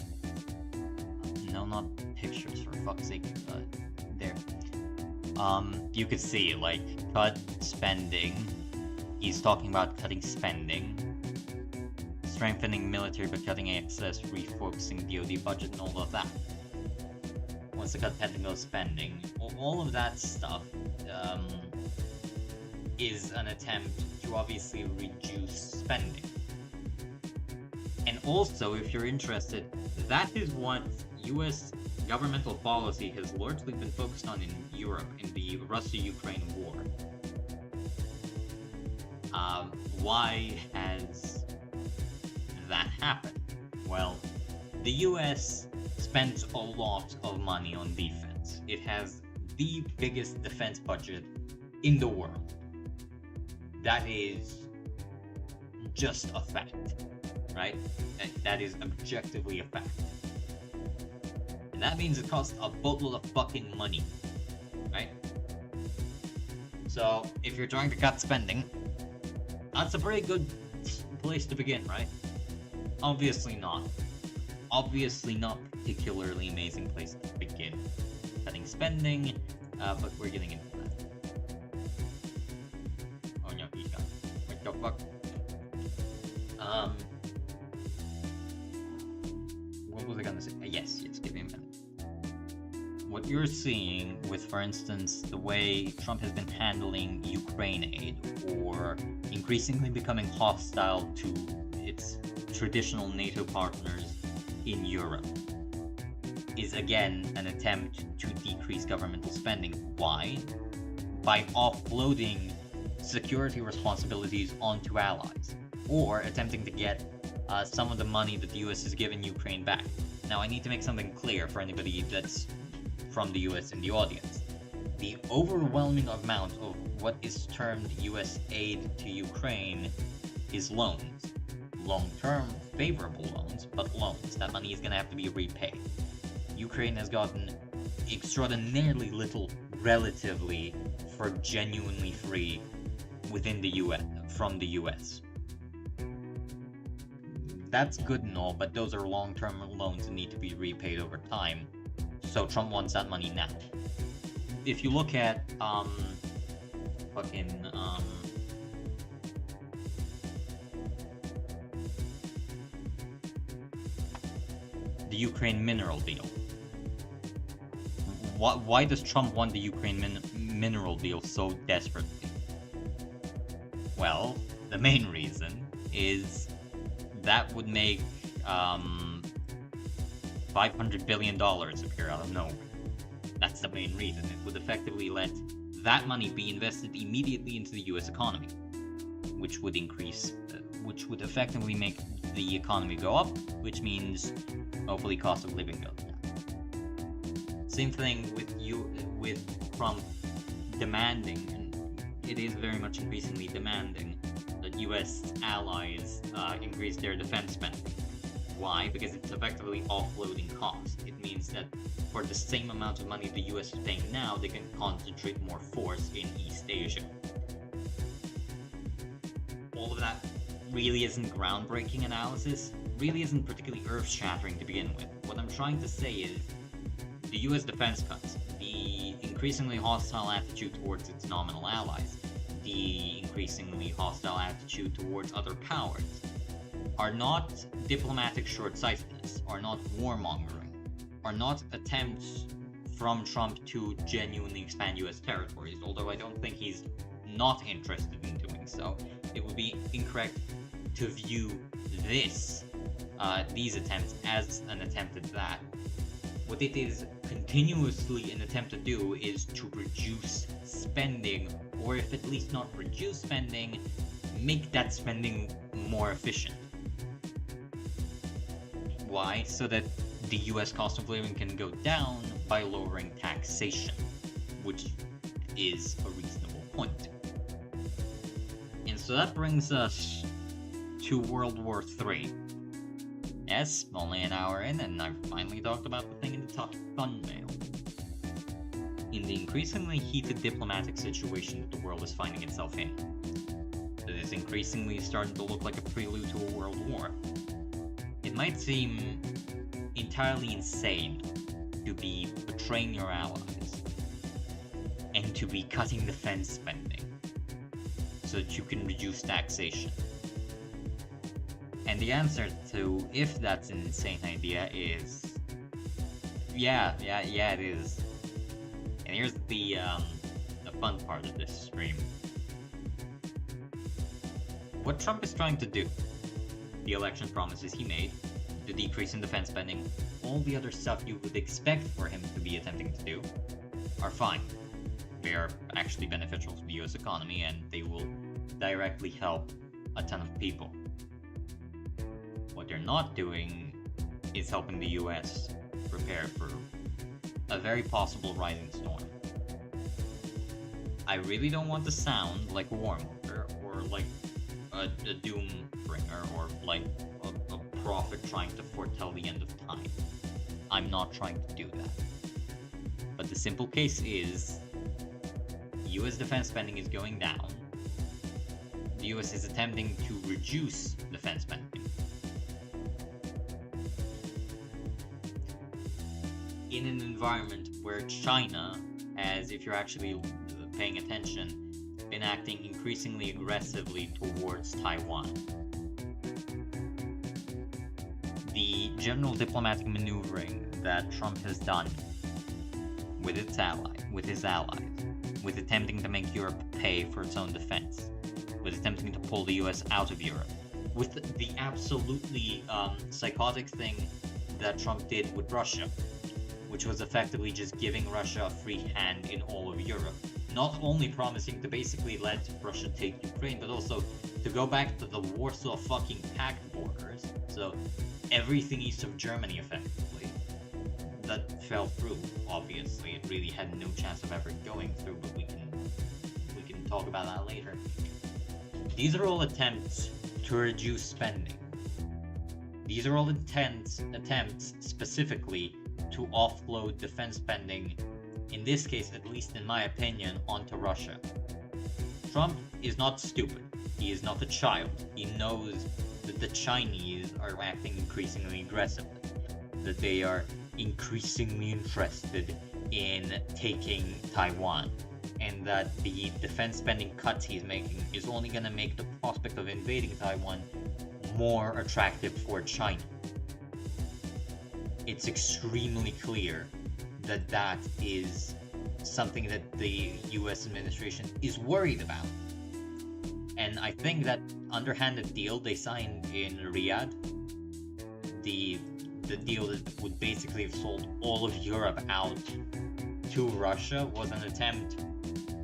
no, not pictures, for fuck's sake, there. You could see, like, cut spending. He's talking about cutting spending, strengthening military but cutting excess, refocusing DoD budget, and all of that. Wants to cut Pentagon spending. All of that stuff is an attempt to obviously reduce spending. And also, if you're interested, that is what US governmental policy has largely been focused on in Europe in the Russia-Ukraine war. Why has that happened? Well, the US spends a lot of money on defense. It has the biggest defense budget in the world. That is just a fact, right? That is objectively a fact. And that means it costs a boatload of fucking money, right? So, if you're trying to cut spending, that's a pretty good place to begin, right? Obviously not. Obviously not particularly amazing place to begin cutting spending, but we're getting into that. Oh no, he got what the fuck? What was I gonna say? Yes, give me a minute. What you're seeing with, for instance, the way Trump has been handling Ukraine aid, or increasingly becoming hostile to its traditional NATO partners in Europe, is again an attempt to decrease governmental spending. Why? By offloading security responsibilities onto allies, or attempting to get some of the money that the US has given Ukraine back. Now, I need to make something clear for anybody that's from the US in the audience. The overwhelming amount of what is termed US aid to Ukraine is loans. Long-term, favorable loans, but loans. That money is going to have to be repaid. Ukraine has gotten extraordinarily little, relatively, for genuinely free within the US, from the US. That's good and all, but those are long-term loans that need to be repaid over time. So Trump wants that money now. If you look at, the Ukraine mineral deal. Why does Trump want the Ukraine mineral deal so desperately? Well, the main reason is that would make $500 billion appear out of nowhere. That's the main reason. It would effectively let that money be invested immediately into the US economy, which would effectively make the economy go up, which means hopefully cost of living goes down. Same thing with Trump demanding, and it is very much increasingly demanding, that US allies increase their defense spending. Why? Because it's effectively offloading cost. It means that for the same amount of money the US is paying now, they can concentrate more force in East Asia. All of that really isn't groundbreaking analysis, really isn't particularly earth-shattering to begin with. What I'm trying to say is, the US defense cuts, the increasingly hostile attitude towards its nominal allies, the increasingly hostile attitude towards other powers, are not diplomatic short-sightedness, are not warmongering, are not attempts from Trump to genuinely expand US territories, although I don't think he's not interested in doing so. It would be incorrect to view these attempts as an attempt at that. What it is continuously an attempt to do is to reduce spending, or if at least not reduce spending, make that spending more efficient. Why? So that the US cost of living can go down by lowering taxation, which is a reasonable point. And so that brings us to World War III. Yes, only an hour in, and I've finally talked about the thing in the top thumbnail. In the increasingly heated diplomatic situation that the world is finding itself in, that is increasingly starting to look like a prelude to a world war, it might seem entirely insane to be betraying your allies and to be cutting defense spending so that you can reduce taxation. And the answer to if that's an insane idea is yeah, it is. And here's the fun part of this stream. What Trump is trying to do, the election promises he made, the decrease in defense spending, all the other stuff you would expect for him to be attempting to do, are fine. They are actually beneficial to the US economy, and they will directly help a ton of people. What they're not doing is helping the US prepare for a very possible rising storm. I really don't want to sound like a warmonger, or like a doom bringer, or like a prophet trying to foretell the end of time. I'm not trying to do that. But the simple case is, US defense spending is going down. The US is attempting to reduce defense spending. In an environment where China has, if you're actually paying attention, been acting increasingly aggressively towards Taiwan. The general diplomatic maneuvering that Trump has done with his allies, with attempting to make Europe pay for its own defense, with attempting to pull the US out of Europe, with the absolutely psychotic thing that Trump did with Russia, which was effectively just giving Russia a free hand in all of Europe. Not only promising to basically let Russia take Ukraine, but also to go back to the Warsaw fucking Pact borders. So everything east of Germany, effectively. That fell through, obviously. It really had no chance of ever going through, but we can talk about that later. These are all attempts to reduce spending. These are all attempts specifically to offload defense spending, in this case, at least in my opinion, onto Russia. Trump is not stupid. He is not a child. He knows that the Chinese are acting increasingly aggressively, that they are increasingly interested in taking Taiwan, and that the defense spending cuts he's making is only going to make the prospect of invading Taiwan more attractive for China. It's extremely clear that that is something that the US administration is worried about. And I think that underhanded deal they signed in Riyadh, the deal that would basically have sold all of Europe out to Russia, was an attempt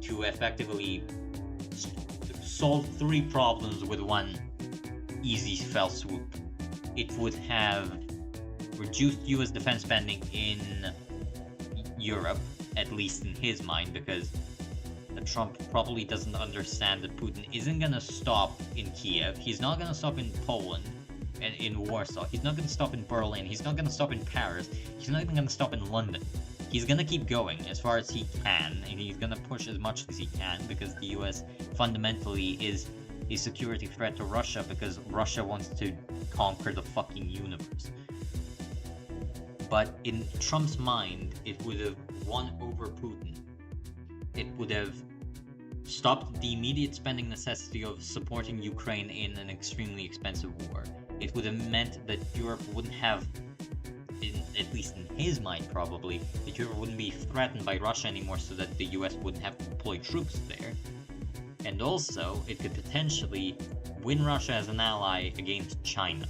to effectively solve three problems with one easy fell swoop. It would have reduced US defense spending in Europe, at least in his mind, because Trump probably doesn't understand that Putin isn't going to stop in Kiev. He's not going to stop in Poland and in Warsaw. He's not going to stop in Berlin. He's not going to stop in Paris. He's not even going to stop in London. He's going to keep going as far as he can, and he's going to push as much as he can, because the US fundamentally is a security threat to Russia, because Russia wants to conquer the fucking universe. But in Trump's mind, it would have won over Putin. It would have stopped the immediate spending necessity of supporting Ukraine in an extremely expensive war. It would have meant that Europe wouldn't have, at least in his mind probably, that Europe wouldn't be threatened by Russia anymore, so that the US wouldn't have to deploy troops there. And also, it could potentially win Russia as an ally against China.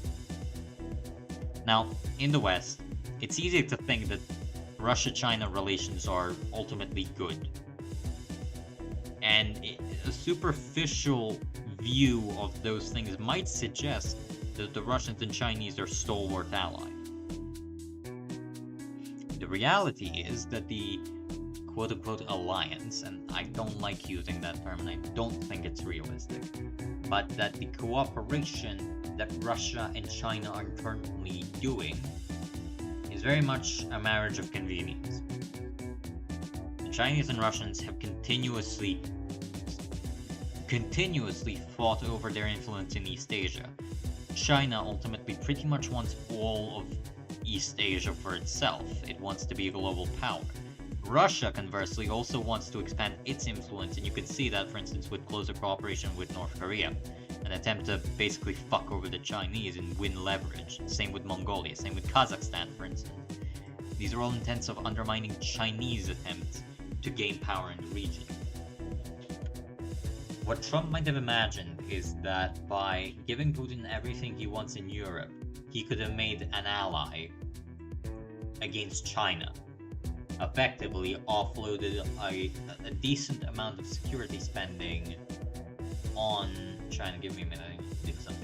Now, in the West, it's easy to think that Russia-China relations are ultimately good. And a superficial view of those things might suggest that the Russians and Chinese are stalwart allies. The reality is that the quote-unquote alliance, and I don't like using that term and I don't think it's realistic, but that the cooperation that Russia and China are currently doing is very much a marriage of convenience. The Chinese and Russians have continuously fought over their influence in East Asia. China ultimately pretty much wants all of East Asia for itself. It wants to be a global power. Russia, conversely, also wants to expand its influence, and you can see that, for instance, with closer cooperation with North Korea, an attempt to basically fuck over the Chinese and win leverage. Same with Mongolia, same with Kazakhstan, for instance. These are all intents of undermining Chinese attempts to gain power in the region. What Trump might have imagined is that by giving Putin everything he wants in Europe, he could have made an ally against China. Effectively offloaded a decent amount of security spending on China. Give me a minute, I need to do something.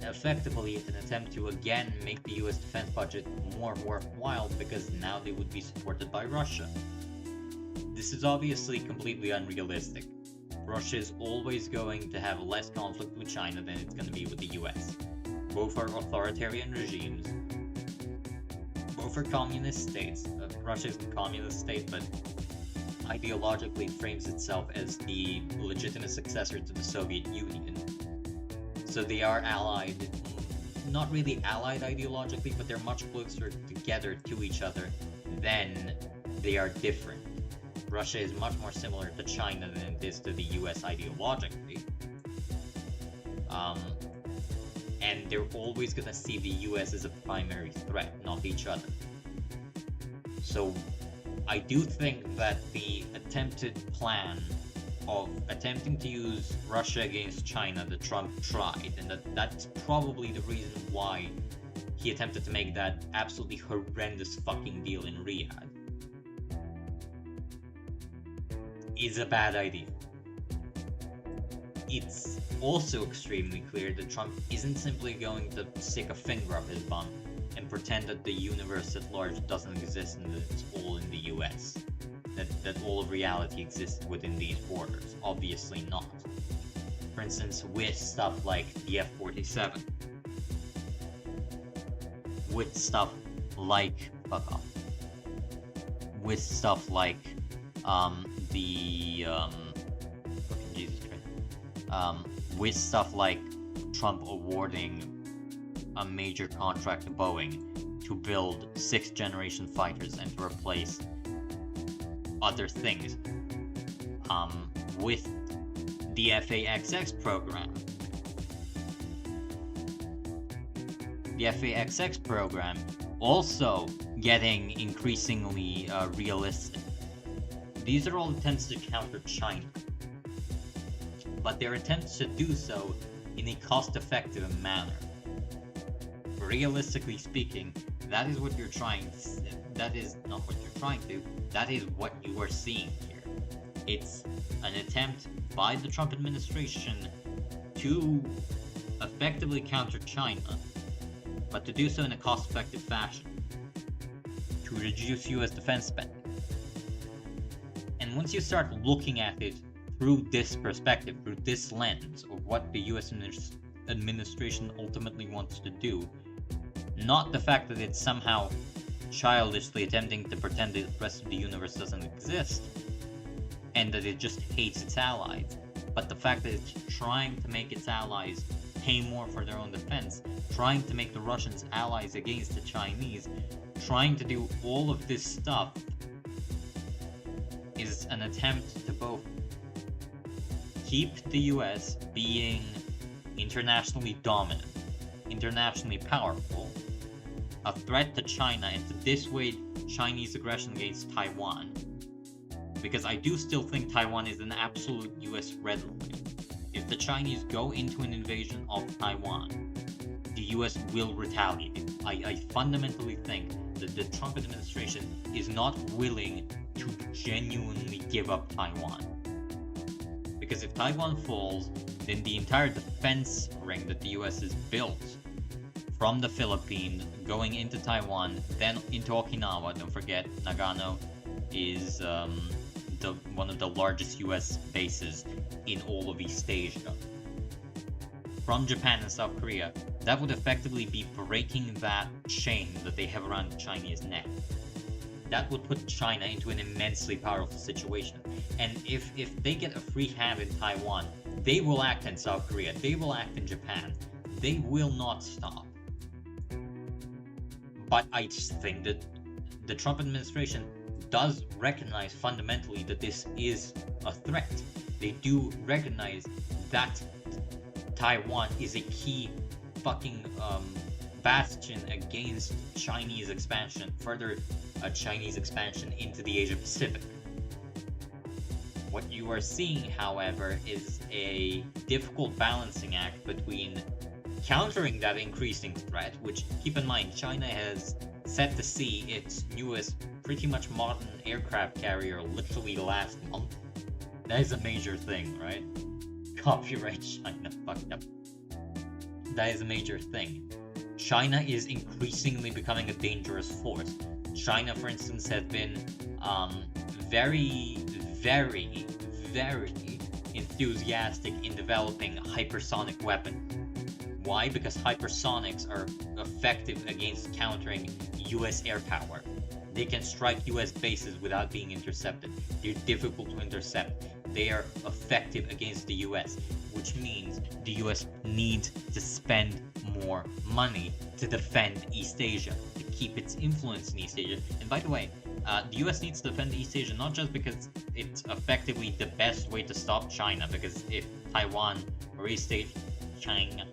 Effectively an attempt to again make the US defense budget more worthwhile, because now they would be supported by Russia. This is obviously completely unrealistic. Russia is always going to have less conflict with China than it's going to be with the US. Both are authoritarian regimes. Both are communist states. Russia is a communist state, but ideologically frames itself as the legitimate successor to the Soviet Union. So they are allied, not really allied ideologically, but they're much closer together to each other than they are different. Russia is much more similar to China than it is to the US ideologically. And they're always going to see the US as a primary threat, not each other. So I do think that the attempted plan of attempting to use Russia against China that Trump tried, and that's probably the reason why he attempted to make that absolutely horrendous fucking deal in Riyadh, is a bad idea. It's also extremely clear that Trump isn't simply going to stick a finger up his bum and pretend that the universe at large doesn't exist and that it's all in the US. That all of reality exists within these borders. Obviously not. For instance, with stuff like the F-47. With stuff like... fuck off. With stuff like, fucking Jesus Christ. With stuff like Trump awarding a major contract to Boeing to build 6th generation fighters and to replace other things, with the FAXX program. The FAXX program also getting increasingly realistic. These are all attempts to counter China, but they're attempts to do so in a cost-effective manner. Realistically speaking, that is what you're trying to, that is not what you're trying to, that is what you are seeing here. It's an attempt by the Trump administration to effectively counter China, but to do so in a cost-effective fashion, to reduce US defense spending. And once you start looking at it through this perspective, through this lens of what the US administration ultimately wants to do, not the fact that it's somehow childishly attempting to pretend that the rest of the universe doesn't exist, and that it just hates its allies, but the fact that it's trying to make its allies pay more for their own defense, trying to make the Russians allies against the Chinese, trying to do all of this stuff, is an attempt to both keep the US being internationally dominant, internationally powerful, a threat to China, and to dissuade Chinese aggression against Taiwan. Because I do still think Taiwan is an absolute US red line. If the Chinese go into an invasion of Taiwan, the US will retaliate. I fundamentally think that the Trump administration is not willing to genuinely give up Taiwan. Because if Taiwan falls, then the entire defense ring that the US has built from the Philippines, going into Taiwan, then into Okinawa, don't forget, Nagano is one of the largest US bases in all of East Asia. From Japan and South Korea, that would effectively be breaking that chain that they have around the Chinese neck. That would put China into an immensely powerful situation. And if they get a free hand in Taiwan, they will act in South Korea, they will act in Japan. They will not stop. But I just think that the Trump administration does recognize fundamentally that this is a threat. They do recognize that Taiwan is a key fucking bastion against Chinese expansion, further Chinese expansion into the Asia Pacific. What you are seeing, however, is a difficult balancing act between countering that increasing threat, which, keep in mind, China has set to sea its newest, pretty much modern aircraft carrier literally last month. That is a major thing, right? Copyright China, fucked up. That is a major thing. China is increasingly becoming a dangerous force. China, for instance, has been very, very, very enthusiastic in developing hypersonic weapons. Why? Because hypersonics are effective against countering US air power. They can strike US bases without being intercepted. They're difficult to intercept. They are effective against the US, which means the US needs to spend more money to defend East Asia, to keep its influence in East Asia. And by the way, the US needs to defend East Asia not just because it's effectively the best way to stop China, because if Taiwan or East Asia, China,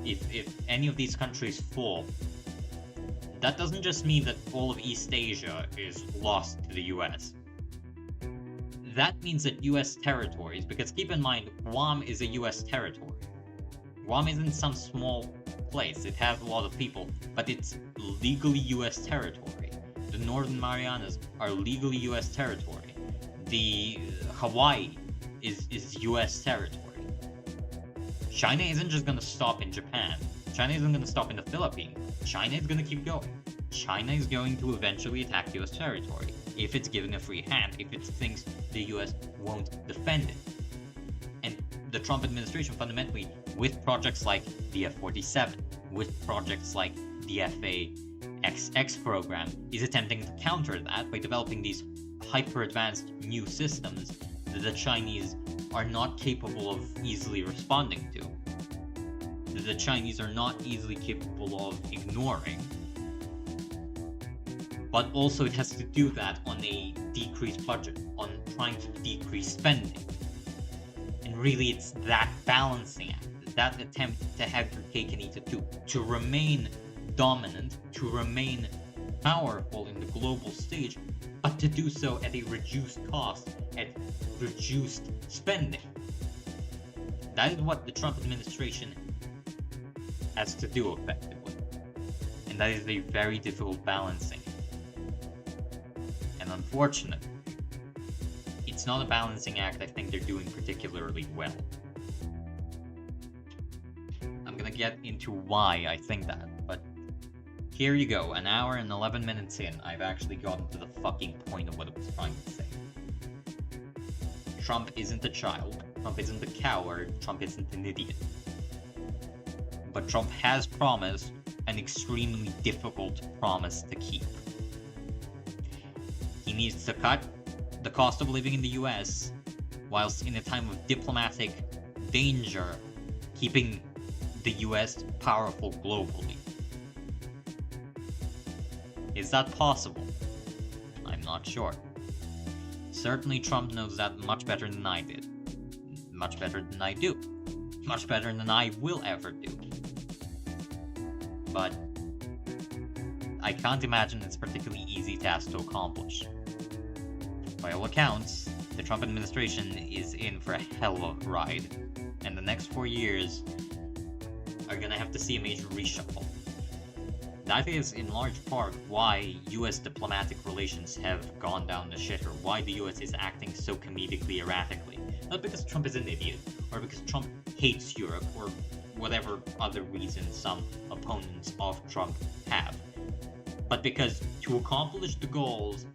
if any of these countries fall, that doesn't just mean that all of East Asia is lost to the US. That means that US territories, because keep in mind, Guam is a US territory. Guam isn't some small place, it has a lot of people, but it's legally US territory. The Northern Marianas are legally US territory. The Hawaii is US territory. China isn't just going to stop in Japan. China isn't going to stop in the Philippines. China is going to keep going. China is going to eventually attack US territory if it's given a free hand, if it thinks the US won't defend it. And the Trump administration fundamentally, with projects like the F-47, with projects like the FAXX program, is attempting to counter that by developing these hyper-advanced new systems that the Chinese are not capable of easily responding to, that the Chinese are not easily capable of ignoring. But also it has to do that on a decreased budget, on trying to decrease spending. And really, it's that balancing act, that attempt to have your cake and eat it too, to remain dominant, to remain powerful in the global stage, but to do so at a reduced cost, at reduced spending. That is what the Trump administration has to do effectively. And that is a very difficult balancing. And unfortunately, it's not a balancing act I think they're doing particularly well. I'm gonna get into why I think that, but here you go. An hour and 11 minutes in, I've actually gotten to the fucking point of what I was trying to say. Trump isn't a child. Trump isn't a coward. Trump isn't an idiot. But Trump has promised an extremely difficult promise to keep. He needs to cut the cost of living in the US, whilst in a time of diplomatic danger, keeping the US powerful globally. Is that possible? I'm not sure. Certainly Trump knows that much better than I did. Much better than I do. Much better than I will ever do. But I can't imagine it's a particularly easy task to accomplish. By all accounts, the Trump administration is in for a hell of a ride, and the next 4 years are gonna have to see a major reshuffle. That is in large part why US diplomatic relations have gone down the shitter, why the US is acting so comedically erratically. Not because Trump is an idiot, or because Trump hates Europe, or whatever other reasons some opponents of Trump have, but because to accomplish the goals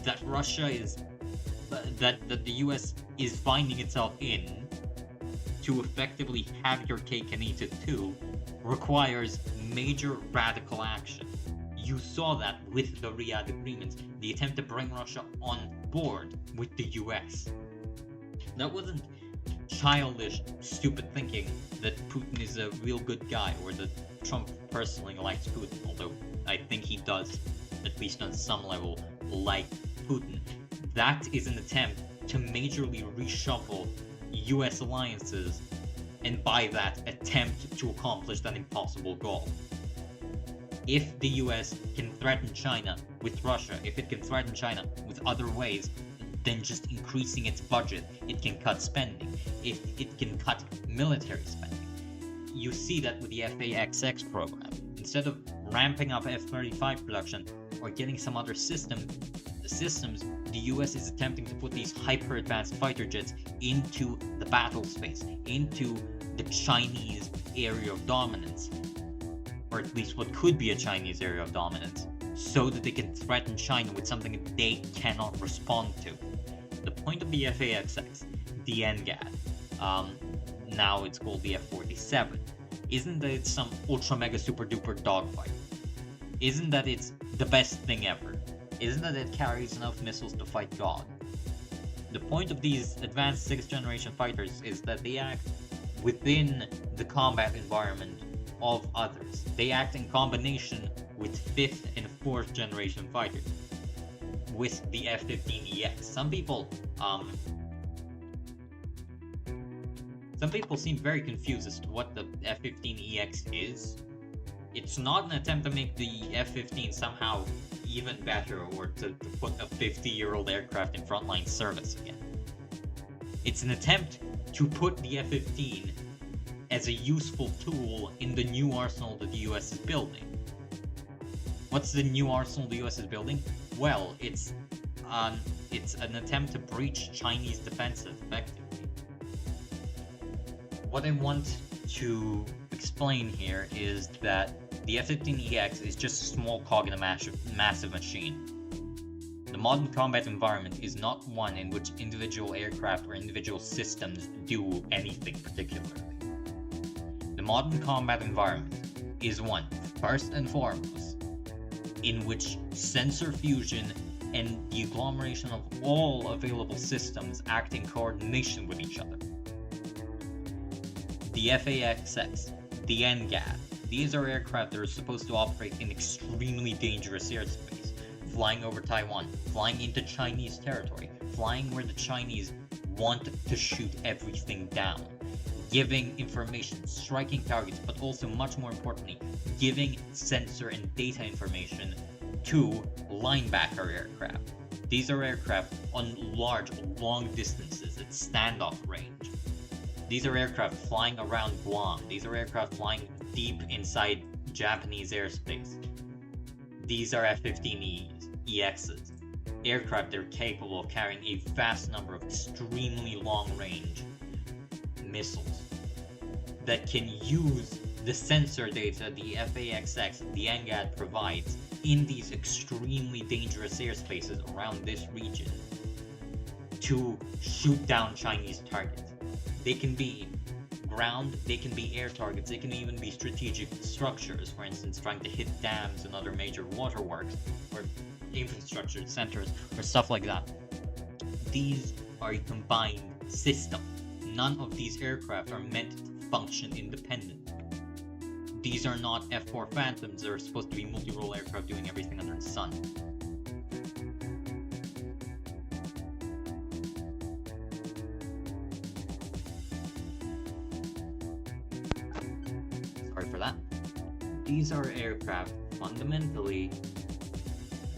that that the US is finding itself in, to effectively have your cake and eat it too, requires major radical action. You saw that with the Riyadh agreements, the attempt to bring Russia on board with the US. That wasn't childish, stupid thinking that Putin is a real good guy, or that Trump personally likes Putin, although I think he does, at least on some level, like Putin. That is an attempt to majorly reshuffle US alliances, and by that attempt to accomplish that impossible goal. If the US can threaten China with Russia, if it can threaten China with other ways than just increasing its budget, it can cut spending. If it can cut military spending. You see that with the FAXX program. Instead of ramping up F-35 production or getting some other systems, the US is attempting to put these hyper-advanced fighter jets into the battle space, into the Chinese area of dominance, or at least what could be a Chinese area of dominance, so that they can threaten China with something that they cannot respond to. The point of the FAXX, the NGAD, now it's called the F-47, isn't that it's some ultra mega super duper dogfight. Isn't that it's the best thing ever. Isn't that it carries enough missiles to fight God. The point of these advanced 6th generation fighters is that they act within the combat environment of others. They act in combination with 5th and 4th generation fighters, with the F-15EX. Some people seem very confused as to what the F-15EX is. It's not an attempt to make the F-15 somehow even better, or to put a 50-year-old aircraft in frontline service again. It's an attempt to put the F-15 as a useful tool in the new arsenal that the US is building. What's the new arsenal the US is building? Well, it's an attempt to breach Chinese defenses effectively. What I want to explain here is that the F-15EX is just a small cog in a massive machine. The modern combat environment is not one in which individual aircraft or individual systems do anything particularly. The modern combat environment is one, first and foremost, in which sensor fusion and the agglomeration of all available systems act in coordination with each other. The FAXX, the NGAD, these are aircraft that are supposed to operate in extremely dangerous airspace, flying over Taiwan, flying into Chinese territory, flying where the Chinese want to shoot everything down, giving information, striking targets, but also much more importantly, giving sensor and data information to linebacker aircraft. These are aircraft on large, long distances at standoff range. These are aircraft flying around Guam. These are aircraft flying deep inside Japanese airspace. These are F-15Es, EXs. Aircraft that are capable of carrying a vast number of extremely long-range missiles that can use the sensor data the FAXX, the NGAD provides in these extremely dangerous airspaces around this region to shoot down Chinese targets. They can be ground, they can be air targets, they can even be strategic structures, for instance, trying to hit dams and other major waterworks or infrastructure centers or stuff like that. These are a combined system. None of these aircraft are meant to function independently. These are not F-4 Phantoms that are supposed to be multi-role aircraft doing everything under the sun. Sorry for that. These are aircraft, fundamentally,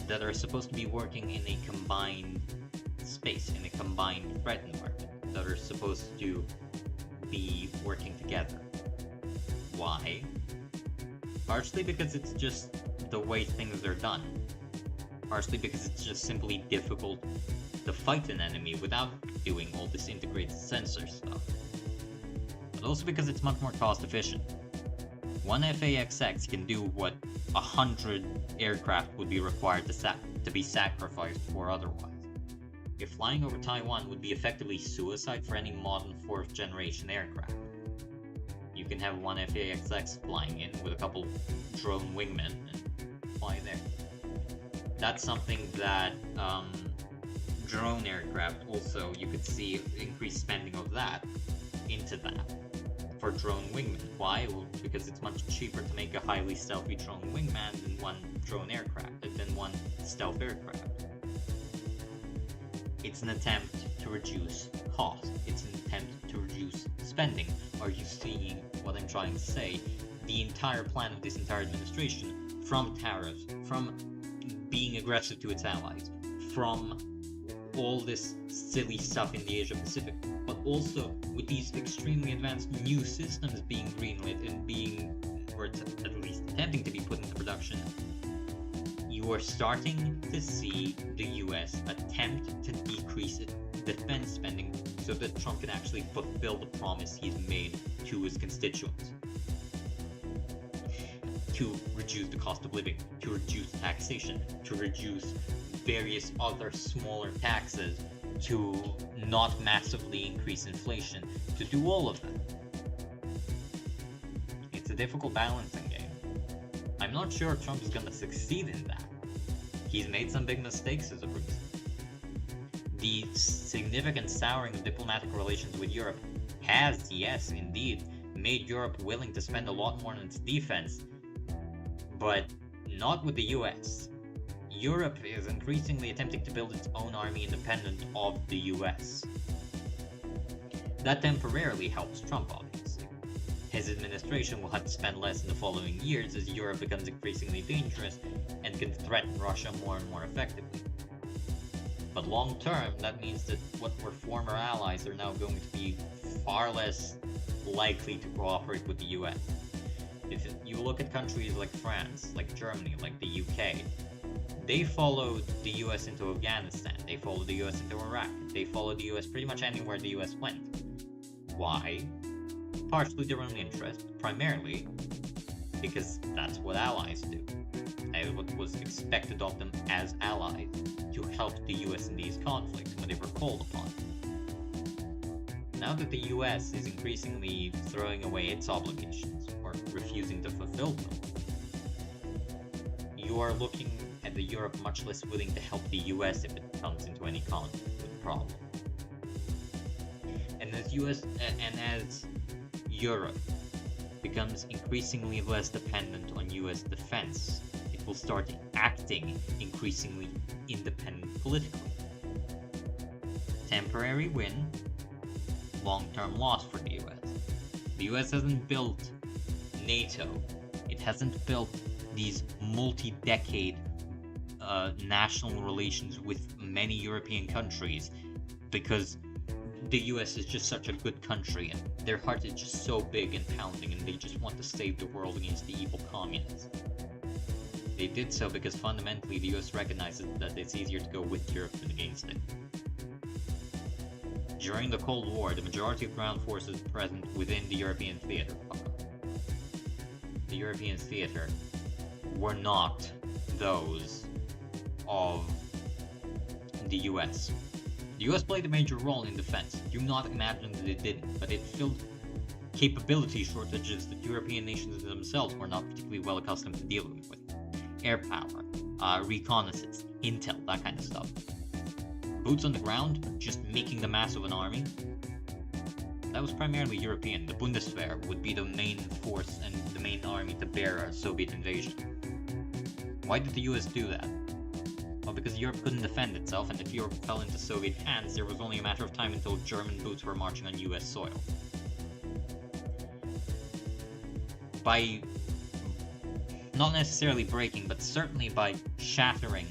that are supposed to be working in a combined space, in a combined threat environment, that are supposed to be working together. Why? Partially because it's just the way things are done. Partially because it's just simply difficult to fight an enemy without doing all this integrated sensor stuff. But also because it's much more cost efficient. One FAXX can do what 100 aircraft would be required to be sacrificed for otherwise. If flying over Taiwan would be effectively suicide for any modern 4th generation aircraft. You can have one FAXX flying in with a couple drone wingmen and fly there. That's something that drone aircraft also, you could see increased spending of that into that for drone wingmen. Why? Well, because it's much cheaper to make a highly stealthy drone wingman than one drone aircraft, than one stealth aircraft. It's an attempt to reduce cost. It's an attempt to reduce spending. Are you seeing what I'm trying to say? The entire plan of this entire administration, from tariffs, from being aggressive to its allies, from all this silly stuff in the Asia Pacific, but also with these extremely advanced new systems being greenlit and being, or at least attempting to be put into production, you are starting to see the US attempt to decrease its defense spending so that Trump can actually fulfill the promise he's made to his constituents. To reduce the cost of living, to reduce taxation, to reduce various other smaller taxes, to not massively increase inflation, to do all of that. It's a difficult balancing game. I'm not sure Trump is going to succeed in that. He's made some big mistakes as a recent. The significant souring of diplomatic relations with Europe has, yes, indeed, made Europe willing to spend a lot more on its defense, but not with the US. Europe is increasingly attempting to build its own army independent of the US. That temporarily helps Trump, obviously. His administration will have to spend less in the following years as Europe becomes increasingly dangerous and can threaten Russia more and more effectively. But long term, that means that what were former allies are now going to be far less likely to cooperate with the US. If you look at countries like France, like Germany, like the UK, they followed the US into Afghanistan, they followed the US into Iraq, they followed the US pretty much anywhere the US went. Why? Partially their own interest, primarily because that's what allies do, and what was expected of them as allies to help the US in these conflicts when they were called upon. Now that the US is increasingly throwing away its obligations, or refusing to fulfill them, you are looking at the Europe much less willing to help the US if it comes into any conflict with the problem. And as Europe becomes increasingly less dependent on US defense, it will start acting increasingly independent politically. Temporary win, long-term loss for the US. The US hasn't built NATO. It hasn't built these multi-decade national relations with many European countries because the US is just such a good country and their heart is just so big and pounding and they just want to save the world against the evil communists. They did so because fundamentally the US recognizes that it's easier to go with Europe than against it. During the Cold War, the majority of ground forces present within the European theater, were not those of the US. The US played a major role in defense. Do not imagine that it didn't, but it filled capability shortages that European nations themselves were not particularly well accustomed to dealing with. Air power, reconnaissance, intel, that kind of stuff. Boots on the ground, just making the mass of an army, that was primarily European. The Bundeswehr would be the main force and the main army to bear a Soviet invasion. Why did the US do that? Well, because Europe couldn't defend itself, and if Europe fell into Soviet hands, there was only a matter of time until German boots were marching on US soil. By not necessarily breaking, but certainly by shattering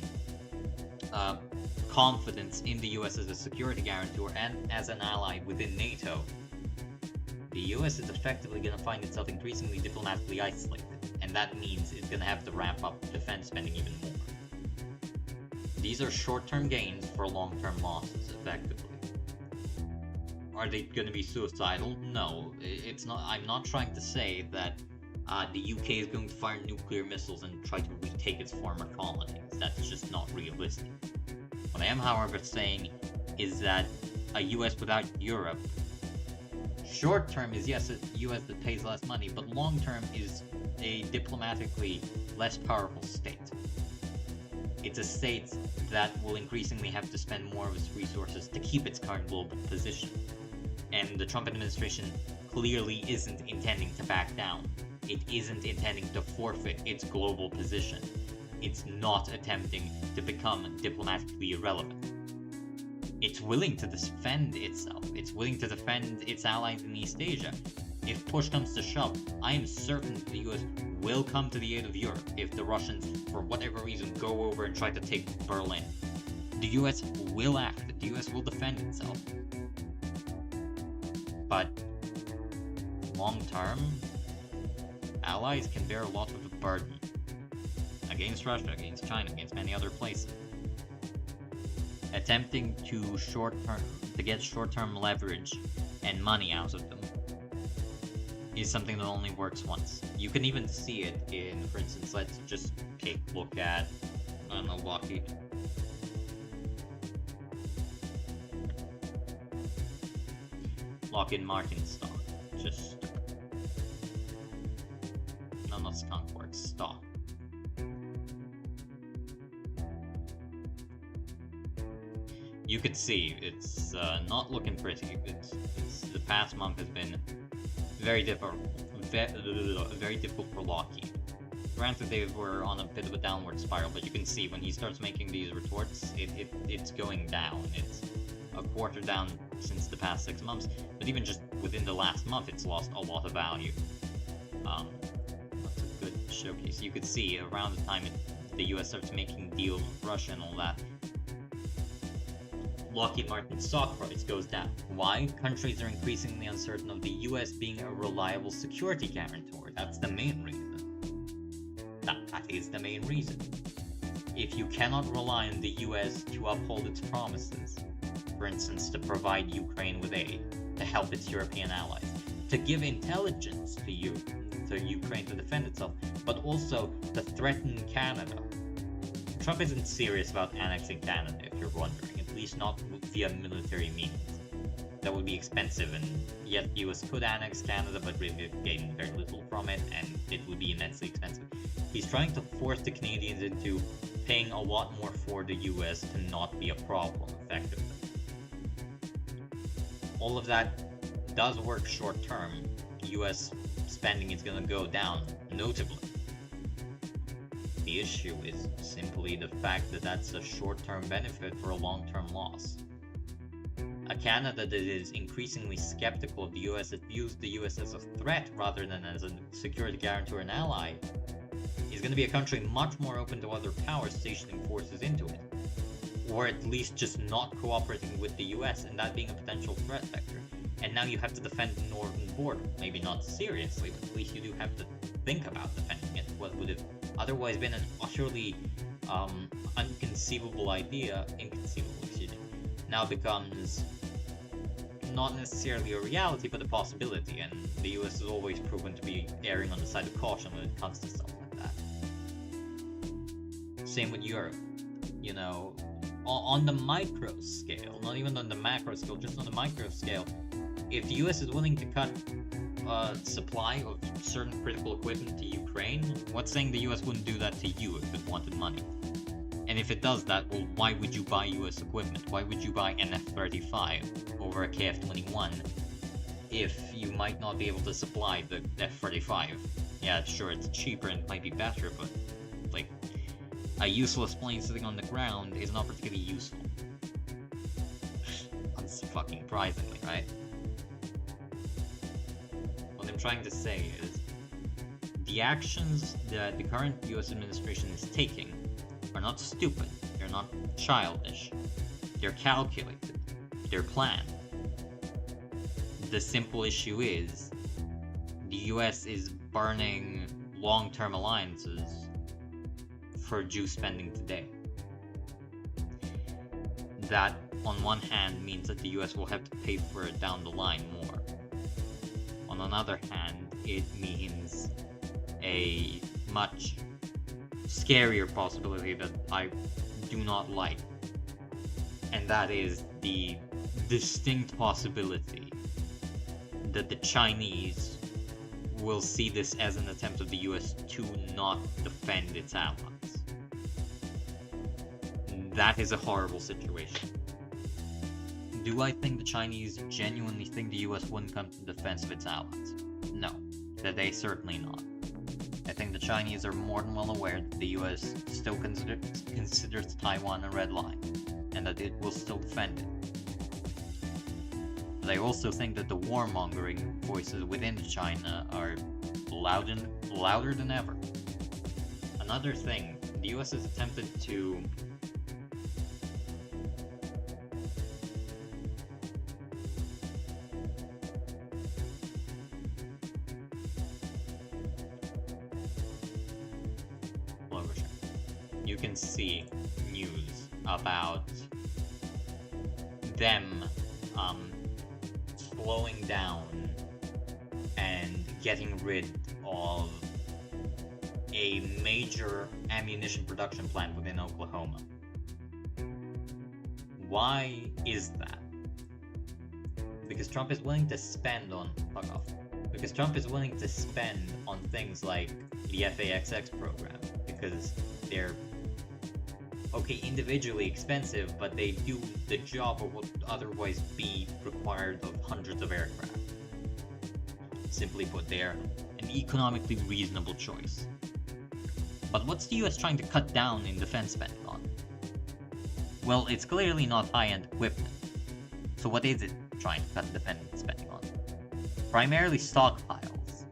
confidence in the US as a security guarantor and as an ally within NATO, the US is effectively going to find itself increasingly diplomatically isolated, and that means it's going to have to ramp up defense spending even more. These are short-term gains for long-term losses, effectively. Are they going to be suicidal? No, it's not. I'm not trying to say that the UK is going to fire nuclear missiles and try to retake its former colonies. That's just not realistic. What I am, however, saying is that a US without Europe, short-term is yes, a US that pays less money, but long-term is a diplomatically less powerful state. It's a state that will increasingly have to spend more of its resources to keep its current global position. And the Trump administration clearly isn't intending to back down. It isn't intending to forfeit its global position. It's not attempting to become diplomatically irrelevant. It's willing to defend itself. It's willing to defend its allies in East Asia. If push comes to shove, I am certain that the US will come to the aid of Europe if the Russians, for whatever reason, go over and try to take Berlin. The US will act. The US will defend itself. But long-term, allies can bear a lot of the burden against Russia, against China, against many other places. Attempting to get short-term leverage and money out of them is something that only works once. You can even see it in, for instance, let's just take a look at, I don't know, Lockheed Martin stock. Just, no, not Skunk Works, stock. You could see it's not looking pretty. It's the past month has been very difficult for Lockheed. Granted, they were on a bit of a downward spiral, but you can see when he starts making these retorts, it's going down. It's a quarter down since the past 6 months, but even just within the last month, it's lost a lot of value. That's a good showcase. You could see around the time the US starts making deals with Russia and all that, Lockheed Martin's stock price goes down. Why? Countries are increasingly uncertain of the US being a reliable security guarantor. That's the main reason. That is the main reason. If you cannot rely on the US to uphold its promises, for instance, to provide Ukraine with aid, to help its European allies, to give intelligence to Ukraine to defend itself, but also to threaten Canada. Trump isn't serious about annexing Canada, if you're wondering, at least not via military means. That would be expensive, and yet the US could annex Canada, but really gain very little from it, and it would be immensely expensive. He's trying to force the Canadians into paying a lot more for the US to not be a problem, effectively. All of that does work short term. US spending is going to go down, notably. The issue is simply the fact that that's a short-term benefit for a long-term loss. A Canada that is increasingly skeptical of the US, that views the US as a threat rather than as a security guarantor and ally, is going to be a country much more open to other powers stationing forces into it. Or at least just not cooperating with the US, and that being a potential threat vector. And now you have to defend the northern border. Maybe not seriously, but at least you do have to think about defending it. What would have otherwise been an utterly inconceivable, excuse me, now becomes not necessarily a reality, but a possibility. And the US has always proven to be erring on the side of caution when it comes to stuff like that. Same with Europe. You know, on the micro scale, not even on the macro scale, just on the micro scale, if the US is willing to cut supply of certain critical equipment to Ukraine, what's saying the US wouldn't do that to you if it wanted money? And if it does that, well, why would you buy US equipment? Why would you buy an F-35 over a KF-21 if you might not be able to supply the F-35? Yeah, sure, it's cheaper and it might be better, but, like, a useless plane sitting on the ground is not particularly useful. Unfucking-surprisingly, right? What I'm trying to say is, the actions that the current US administration is taking are not stupid, they're not childish, they're calculated, they're planned. The simple issue is, the US is burning long-term alliances for juice spending today. That, on one hand, means that the US will have to pay for it down the line more. On another hand, it means a much scarier possibility that I do not like. And that is the distinct possibility that the Chinese will see this as an attempt of the US to not defend its allies. That is a horrible situation. Do I think the Chinese genuinely think the US wouldn't come to the defense of its allies? No, that they certainly not. I think the Chinese are more than well aware that the US still considers Taiwan a red line, and that it will still defend it. But I also think that the warmongering voices within China are louder than ever. Another thing, the US has attempted to you can see news about them slowing down and getting rid of a major ammunition production plant within Oklahoma. Why is that? Because Trump is willing to spend on Because Trump is willing to spend on things like the FAXX program, because they're individually expensive, but they do the job of what would otherwise be required of hundreds of aircraft. Simply put, they're an economically reasonable choice. But what's the US trying to cut down in defense spending on? Well, it's clearly not high-end equipment. So what is it trying to cut defense spending on? Primarily stockpiles.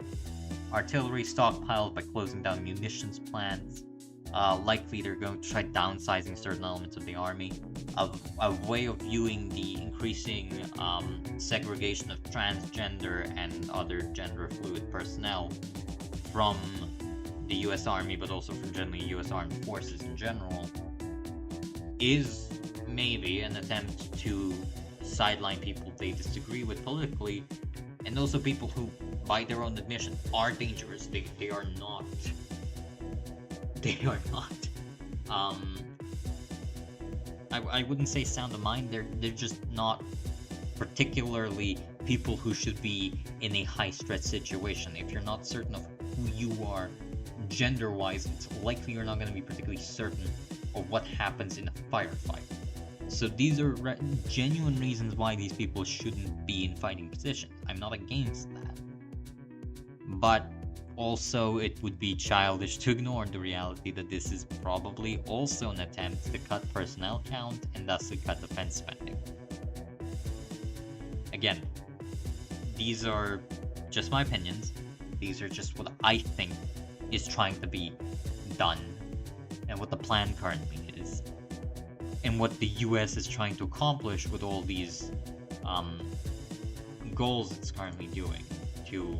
Artillery stockpiles by closing down munitions plants. Likely they're going to try downsizing certain elements of the army, a way of viewing the increasing segregation of transgender and other gender-fluid personnel from the US Army, but also from generally US Armed Forces in general, is maybe an attempt to sideline people they disagree with politically, and also people who, by their own admission, are dangerous. They are not. They are not. I wouldn't say sound of mind. They're just not particularly people who should be in a high-stress situation. If you're not certain of who you are gender-wise, it's likely you're not going to be particularly certain of what happens in a firefight. So these are genuine reasons why these people shouldn't be in fighting positions. I'm not against that. But also, it would be childish to ignore the reality that this is probably also an attempt to cut personnel count and thusly cut defense spending. Again, these are just my opinions. These are just what I think is trying to be done, and what the plan currently is, and what the US is trying to accomplish with all these goals it's currently doing to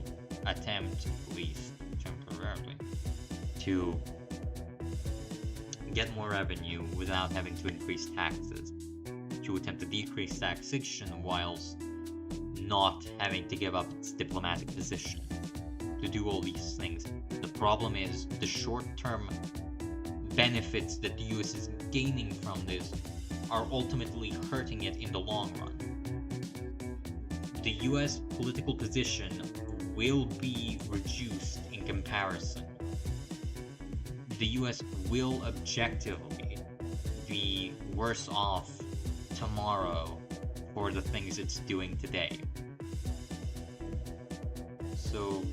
attempt, at least temporarily, to get more revenue without having to increase taxes, to attempt to decrease taxation whilst not having to give up its diplomatic position, to do all these things. The problem is the short-term benefits that the US is gaining from this are ultimately hurting it in the long run. The US political position will be reduced in comparison. The US will objectively be worse off tomorrow for the things it's doing today. So,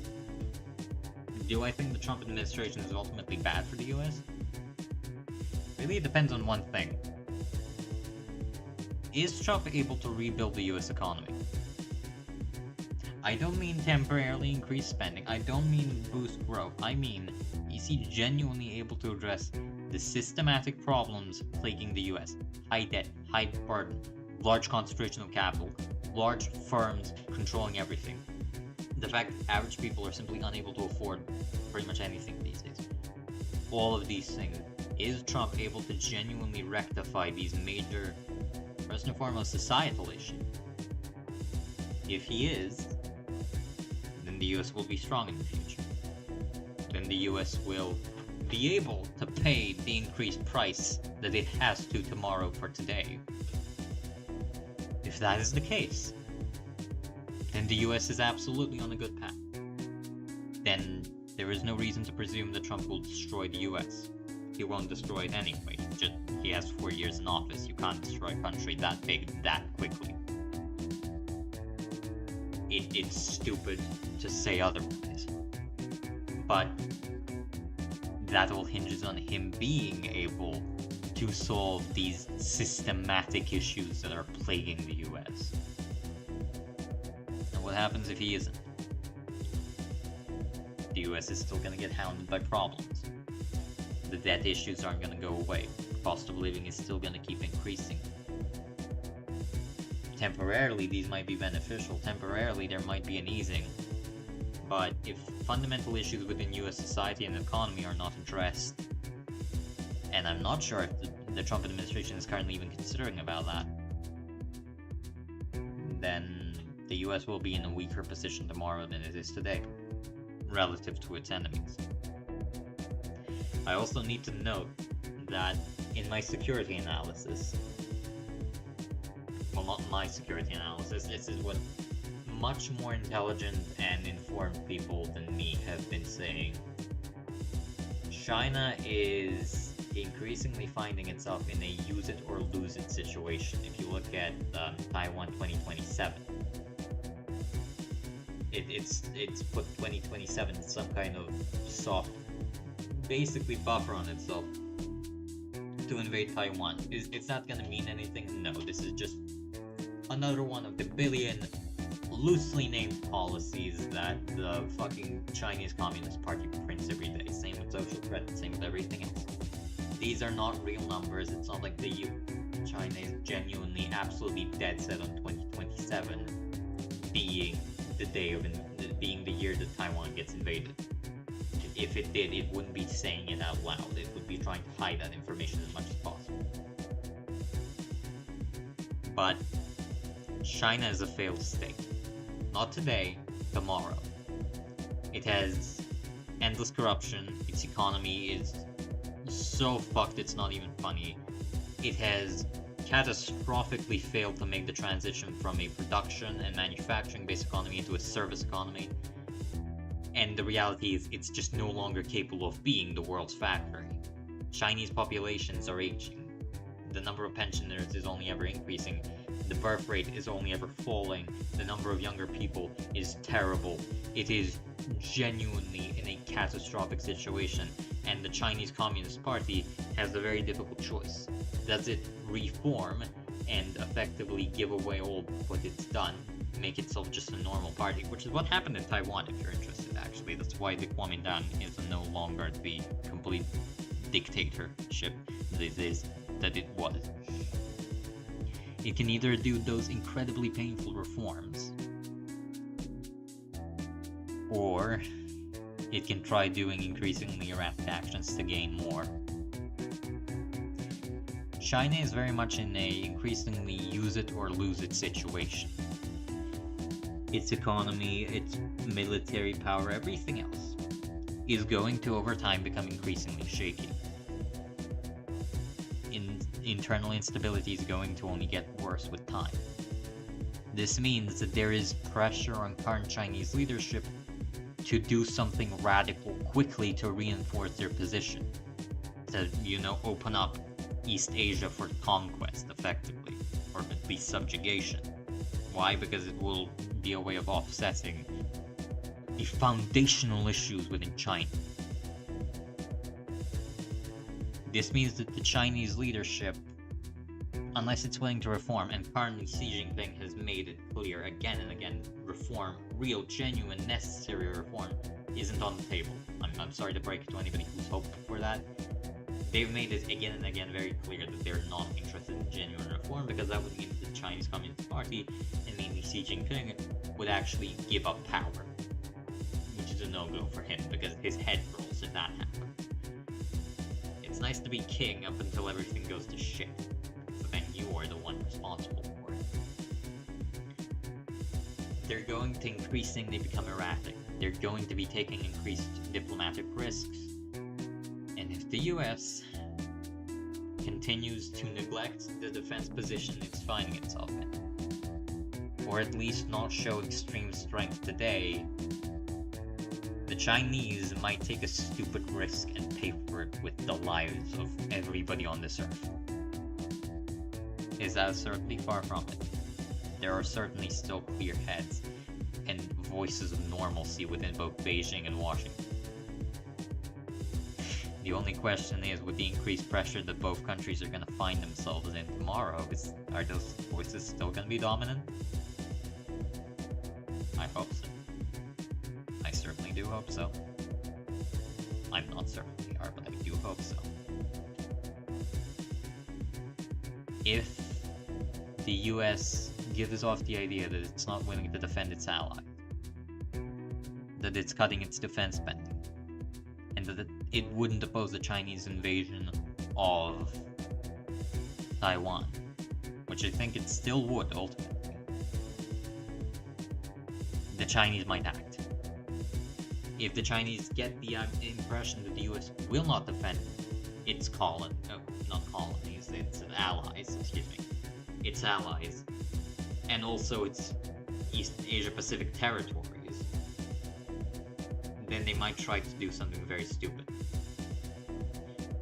do I think the Trump administration is ultimately bad for the US? Really, it depends on one thing. Is Trump able to rebuild the US economy? I don't mean temporarily increase spending. I don't mean boost growth. I mean, is he genuinely able to address the systematic problems plaguing the US? High debt, high burden, large concentration of capital, large firms controlling everything. The fact that average people are simply unable to afford pretty much anything these days. All of these things. Is Trump able to genuinely rectify these major, first and foremost, societal issues? If he is, then the US will be strong in the future. Then the US will be able to pay the increased price that it has to tomorrow for today. If that is the case, then the US is absolutely on a good path. Then there is no reason to presume that Trump will destroy the US. He won't destroy it anyway. He has 4 years in office. You can't destroy a country that big that quickly. It's stupid to say otherwise. But that all hinges on him being able to solve these systematic issues that are plaguing the US. And what happens if he isn't? The US is still going to get hounded by problems. The debt issues aren't going to go away. The cost of living is still going to keep increasing. Temporarily, these might be beneficial. Temporarily, there might be an easing. But if fundamental issues within US society and economy are not addressed, and I'm not sure if the Trump administration is currently even considering about that, then the US will be in a weaker position tomorrow than it is today, relative to its enemies. I also need to note that in my security analysis, well, not my security analysis, this is what much more intelligent and informed people than me have been saying. China is increasingly finding itself in a use it or lose it situation. If you look at Taiwan 2027, it's put 2027 as some kind of soft, basically buffer on itself to invade Taiwan. It's not gonna mean anything. No, this is just another one of the billion loosely named policies that the fucking Chinese Communist Party prints every day. Same with social credit, same with everything else. These are not real numbers. It's not like China is genuinely, absolutely dead set on 2027 being the day of being the year that Taiwan gets invaded. If it did, it wouldn't be saying it out loud. It would be trying to hide that information as much as possible. But China is a failed state. Not today, tomorrow. It has endless corruption. Its economy is so fucked it's not even funny. It has catastrophically failed to make the transition from a production and manufacturing based economy into a service economy. And the reality is it's just no longer capable of being the world's factory. Chinese populations are aging. The number of pensioners is only ever increasing. The birth rate is only ever falling. The number of younger people is terrible. It is genuinely in a catastrophic situation, and the Chinese Communist Party has a very difficult choice. Does it reform and effectively give away all what it's done, make itself just a normal party, which is what happened in Taiwan, if you're interested, actually. That's why the Kuomintang is no longer the complete dictatorship that it was. It can either do those incredibly painful reforms, or it can try doing increasingly erratic actions to gain more. China is very much in a increasingly use it or lose it situation. Its economy, its military power, everything else is going to over time become increasingly shaky. Internal instability is going to only get worse with time. This means that there is pressure on current Chinese leadership to do something radical quickly to reinforce their position. To, open up East Asia for conquest, effectively, or at least subjugation. Why? Because it will be a way of offsetting the foundational issues within China. This means that the Chinese leadership, unless it's willing to reform, and currently Xi Jinping has made it clear again and again, reform, real, genuine, necessary reform, isn't on the table. I'm sorry to break it to anybody who's hoped for that. They've made it again and again very clear that they're not interested in genuine reform, because that would mean that the Chinese Communist Party, and mainly Xi Jinping, would actually give up power. Which is a no-go for him, because his head rolls if that happens. It's nice to be king up until everything goes to shit. So then you are the one responsible for it. They're going to increasingly become erratic. They're going to be taking increased diplomatic risks. And if the US continues to neglect the defense position it's finding itself in, or at least not show extreme strength today, the Chinese might take a stupid risk and pay for it with the lives of everybody on this earth. Is that certainly far from it? There are certainly still clear heads and voices of normalcy within both Beijing and Washington. The only question is, with the increased pressure that both countries are going to find themselves in tomorrow, are those voices still going to be dominant? I hope so. I certainly do hope so. I'm not certain they are, but I do hope so. If the US gives off the idea that it's not willing to defend its allies, that it's cutting its defense spending, and that it wouldn't oppose the Chinese invasion of Taiwan, which I think it still would ultimately, the Chinese might act. If the Chinese get the impression that the US will not defend its its allies, and also its East Asia Pacific territories, then they might try to do something very stupid.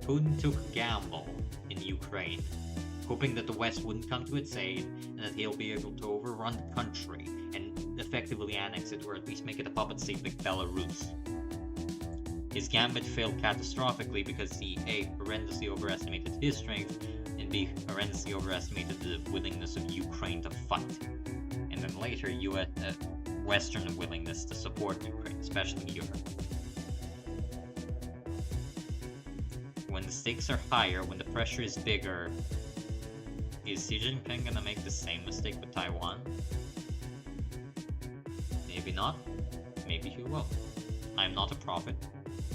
Putin took a gamble in Ukraine, hoping that the West wouldn't come to its aid, and that he'll be able to overrun the country and effectively annex it, or at least make it a puppet state like Belarus. His gambit failed catastrophically because he A. horrendously overestimated his strength, and B. horrendously overestimated the willingness of Ukraine to fight, and then later Western willingness to support Ukraine, especially Europe. When the stakes are higher, when the pressure is bigger, is Xi Jinping gonna make the same mistake with Taiwan? Maybe not. Maybe he will. I'm not a prophet.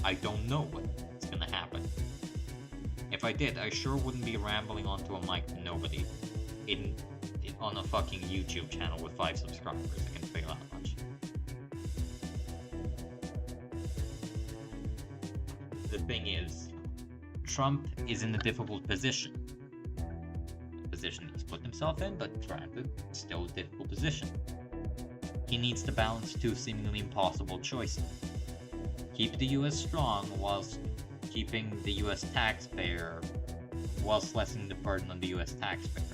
I don't know what's gonna happen. If I did, I sure wouldn't be rambling onto a mic to nobody on a fucking YouTube channel with 5 subscribers. I can tell you that much. The thing is, Trump is in a difficult position. A position he's put himself in, but granted, still a difficult position. He needs to balance 2 seemingly impossible choices. Keep the US strong whilst keeping the US taxpayer, whilst lessening the burden on the US taxpayer.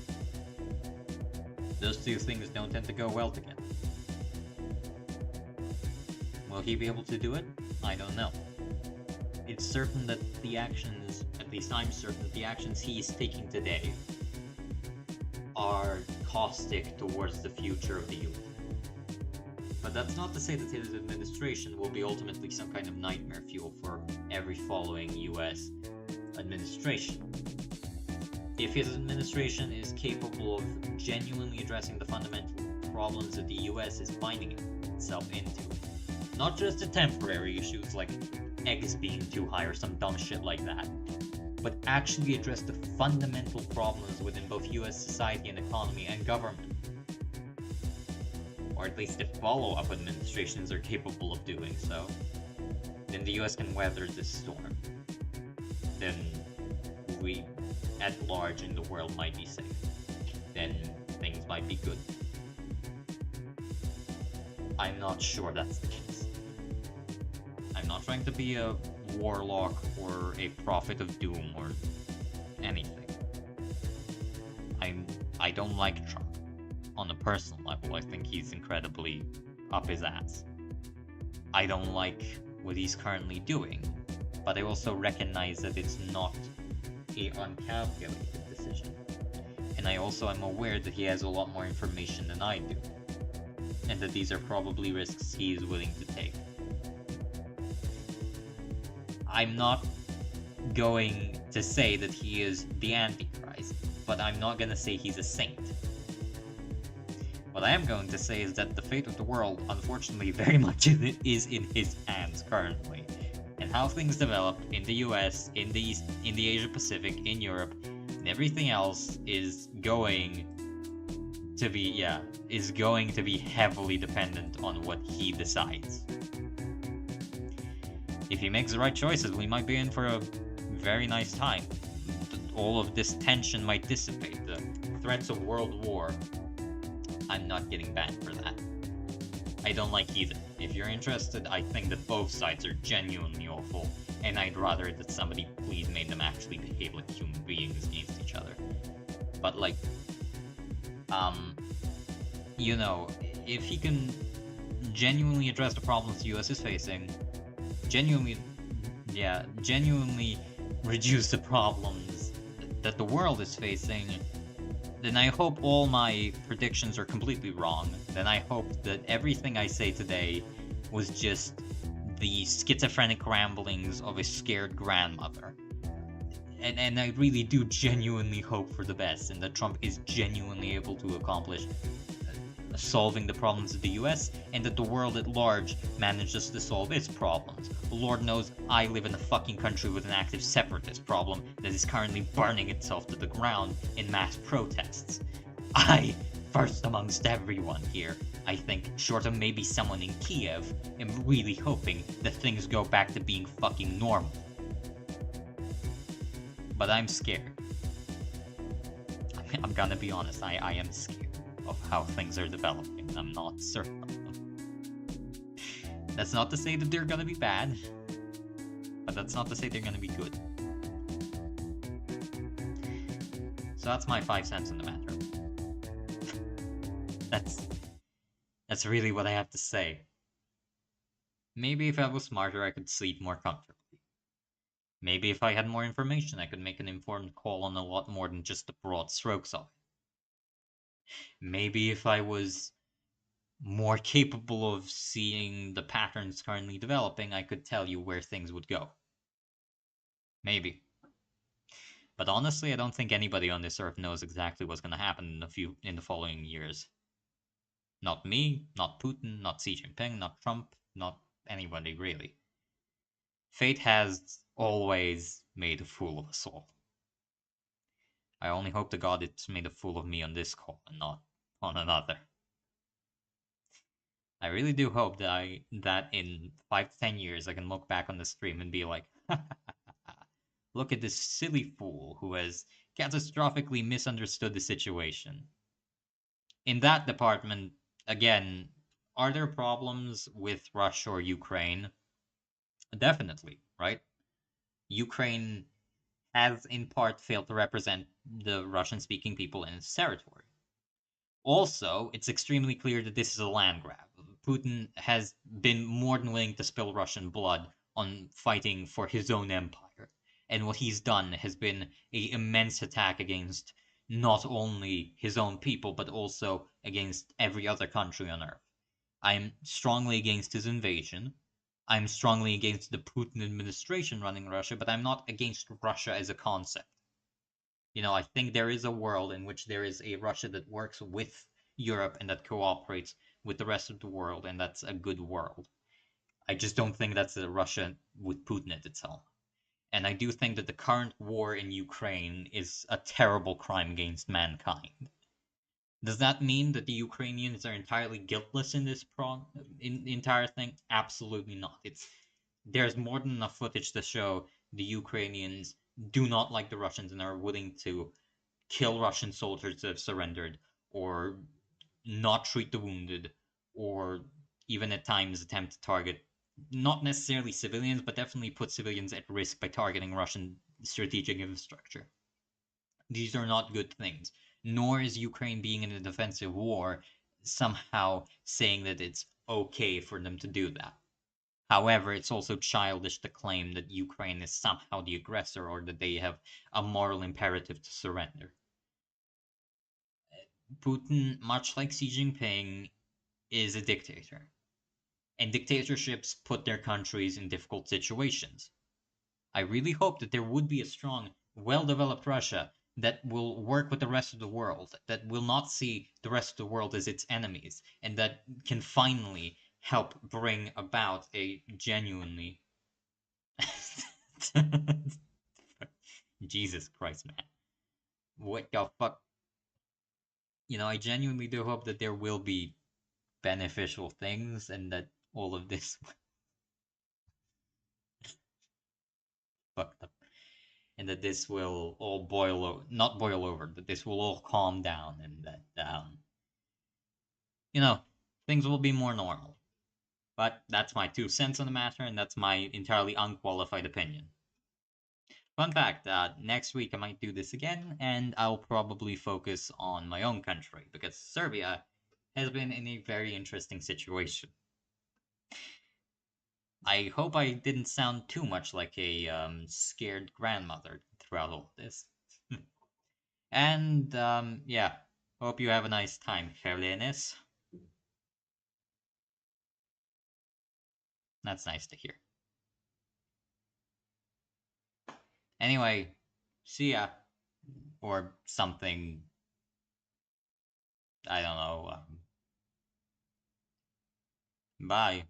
Those 2 things don't tend to go well together. Will he be able to do it? I don't know. It's certain that the actions, at least I'm certain that the actions he is taking today are caustic towards the future of the youth. But that's not to say that his administration will be ultimately some kind of nightmare fuel for every following US administration. If his administration is capable of genuinely addressing the fundamental problems that the US is finding itself into, not just the temporary issues like eggs being too high or some dumb shit like that, but actually address the fundamental problems within both US society and economy and government, or at least if follow-up administrations are capable of doing so, then the US can weather this storm. Then we, at large in the world, might be safe. Then things might be good. I'm not sure that's the case. I'm not trying to be a warlock or a prophet of doom or anything. I don't like Trump. On a personal level, I think he's incredibly up his ass. I don't like what he's currently doing, but I also recognize that it's not a uncalculated decision. And I also am aware that he has a lot more information than I do, and that these are probably risks he is willing to take. I'm not going to say that he is the Antichrist, but I'm not going to say he's a saint. What I am going to say is that the fate of the world, unfortunately, very much is in his hands currently. And how things develop in the US, in the East, in the Asia Pacific, in Europe, and everything else is going to be heavily dependent on what he decides. If he makes the right choices, we might be in for a very nice time. All of this tension might dissipate. The threats of world war, I'm not getting banned for that. I don't like either. If you're interested, I think that both sides are genuinely awful, and I'd rather that somebody please made them actually behave like human beings against each other. But like, if he can genuinely address the problems the US is facing, genuinely reduce the problems that the world is facing, then I hope all my predictions are completely wrong. Then I hope that everything I say today was just the schizophrenic ramblings of a scared grandmother. And I really do genuinely hope for the best, and that Trump is genuinely able to accomplish solving the problems of the US, and that the world at large manages to solve its problems. Lord knows I live in a fucking country with an active separatist problem that is currently burning itself to the ground in mass protests. I, first amongst everyone here, I think, short of maybe someone in Kiev, am really hoping that things go back to being fucking normal. But I'm scared. I'm gonna be honest, I am scared of how things are developing. I'm not certain of them. That's not to say that they're gonna be bad, but that's not to say they're gonna be good. So that's my 5 cents on the matter. That's really what I have to say. Maybe if I was smarter, I could sleep more comfortably. Maybe if I had more information, I could make an informed call on a lot more than just the broad strokes of it. Maybe if I was more capable of seeing the patterns currently developing, I could tell you where things would go. Maybe. But honestly, I don't think anybody on this earth knows exactly what's going to happen in the following years. Not me, not Putin, not Xi Jinping, not Trump, not anybody really. Fate has always made a fool of us all. I only hope to God it's made a fool of me on this call and not on another. I really do hope that in 5 to 10 years I can look back on the stream and be like, look at this silly fool who has catastrophically misunderstood the situation. In that department, again, are there problems with Russia or Ukraine? Definitely, right? Ukraine has in part failed to represent the Russian-speaking people in its territory. Also, it's extremely clear that this is a land grab. Putin has been more than willing to spill Russian blood on fighting for his own empire. And what he's done has been an immense attack against not only his own people, but also against every other country on earth. I'm strongly against his invasion. I'm strongly against the Putin administration running Russia, but I'm not against Russia as a concept. I think there is a world in which there is a Russia that works with Europe and that cooperates with the rest of the world, and that's a good world. I just don't think that's a Russia with Putin at its helm. And I do think that the current war in Ukraine is a terrible crime against mankind. Does that mean that the Ukrainians are entirely guiltless in in the entire thing? Absolutely not. There's more than enough footage to show the Ukrainians do not like the Russians and are willing to kill Russian soldiers that have surrendered, or not treat the wounded, or even at times attempt to target not necessarily civilians, but definitely put civilians at risk by targeting Russian strategic infrastructure. These are not good things. Nor is Ukraine being in a defensive war somehow saying that it's okay for them to do that. However, it's also childish to claim that Ukraine is somehow the aggressor or that they have a moral imperative to surrender. Putin, much like Xi Jinping, is a dictator. And dictatorships put their countries in difficult situations. I really hope that there would be a strong, well developed Russia that will work with the rest of the world, that will not see the rest of the world as its enemies, and that can finally help bring about a genuinely. Jesus Christ, man. What the fuck? I genuinely do hope that there will be beneficial things and that all of this fucked up. And that this will all not boil over, that this will all calm down and that you know, things will be more normal. But that's my 2 cents on the matter, and that's my entirely unqualified opinion. Fun fact, next week I might do this again, and I'll probably focus on my own country, because Serbia has been in a very interesting situation. I hope I didn't sound too much like a scared grandmother throughout all this. And yeah, hope you have a nice time, Herlenes. That's nice to hear. Anyway, see ya. Or something. I don't know. Bye.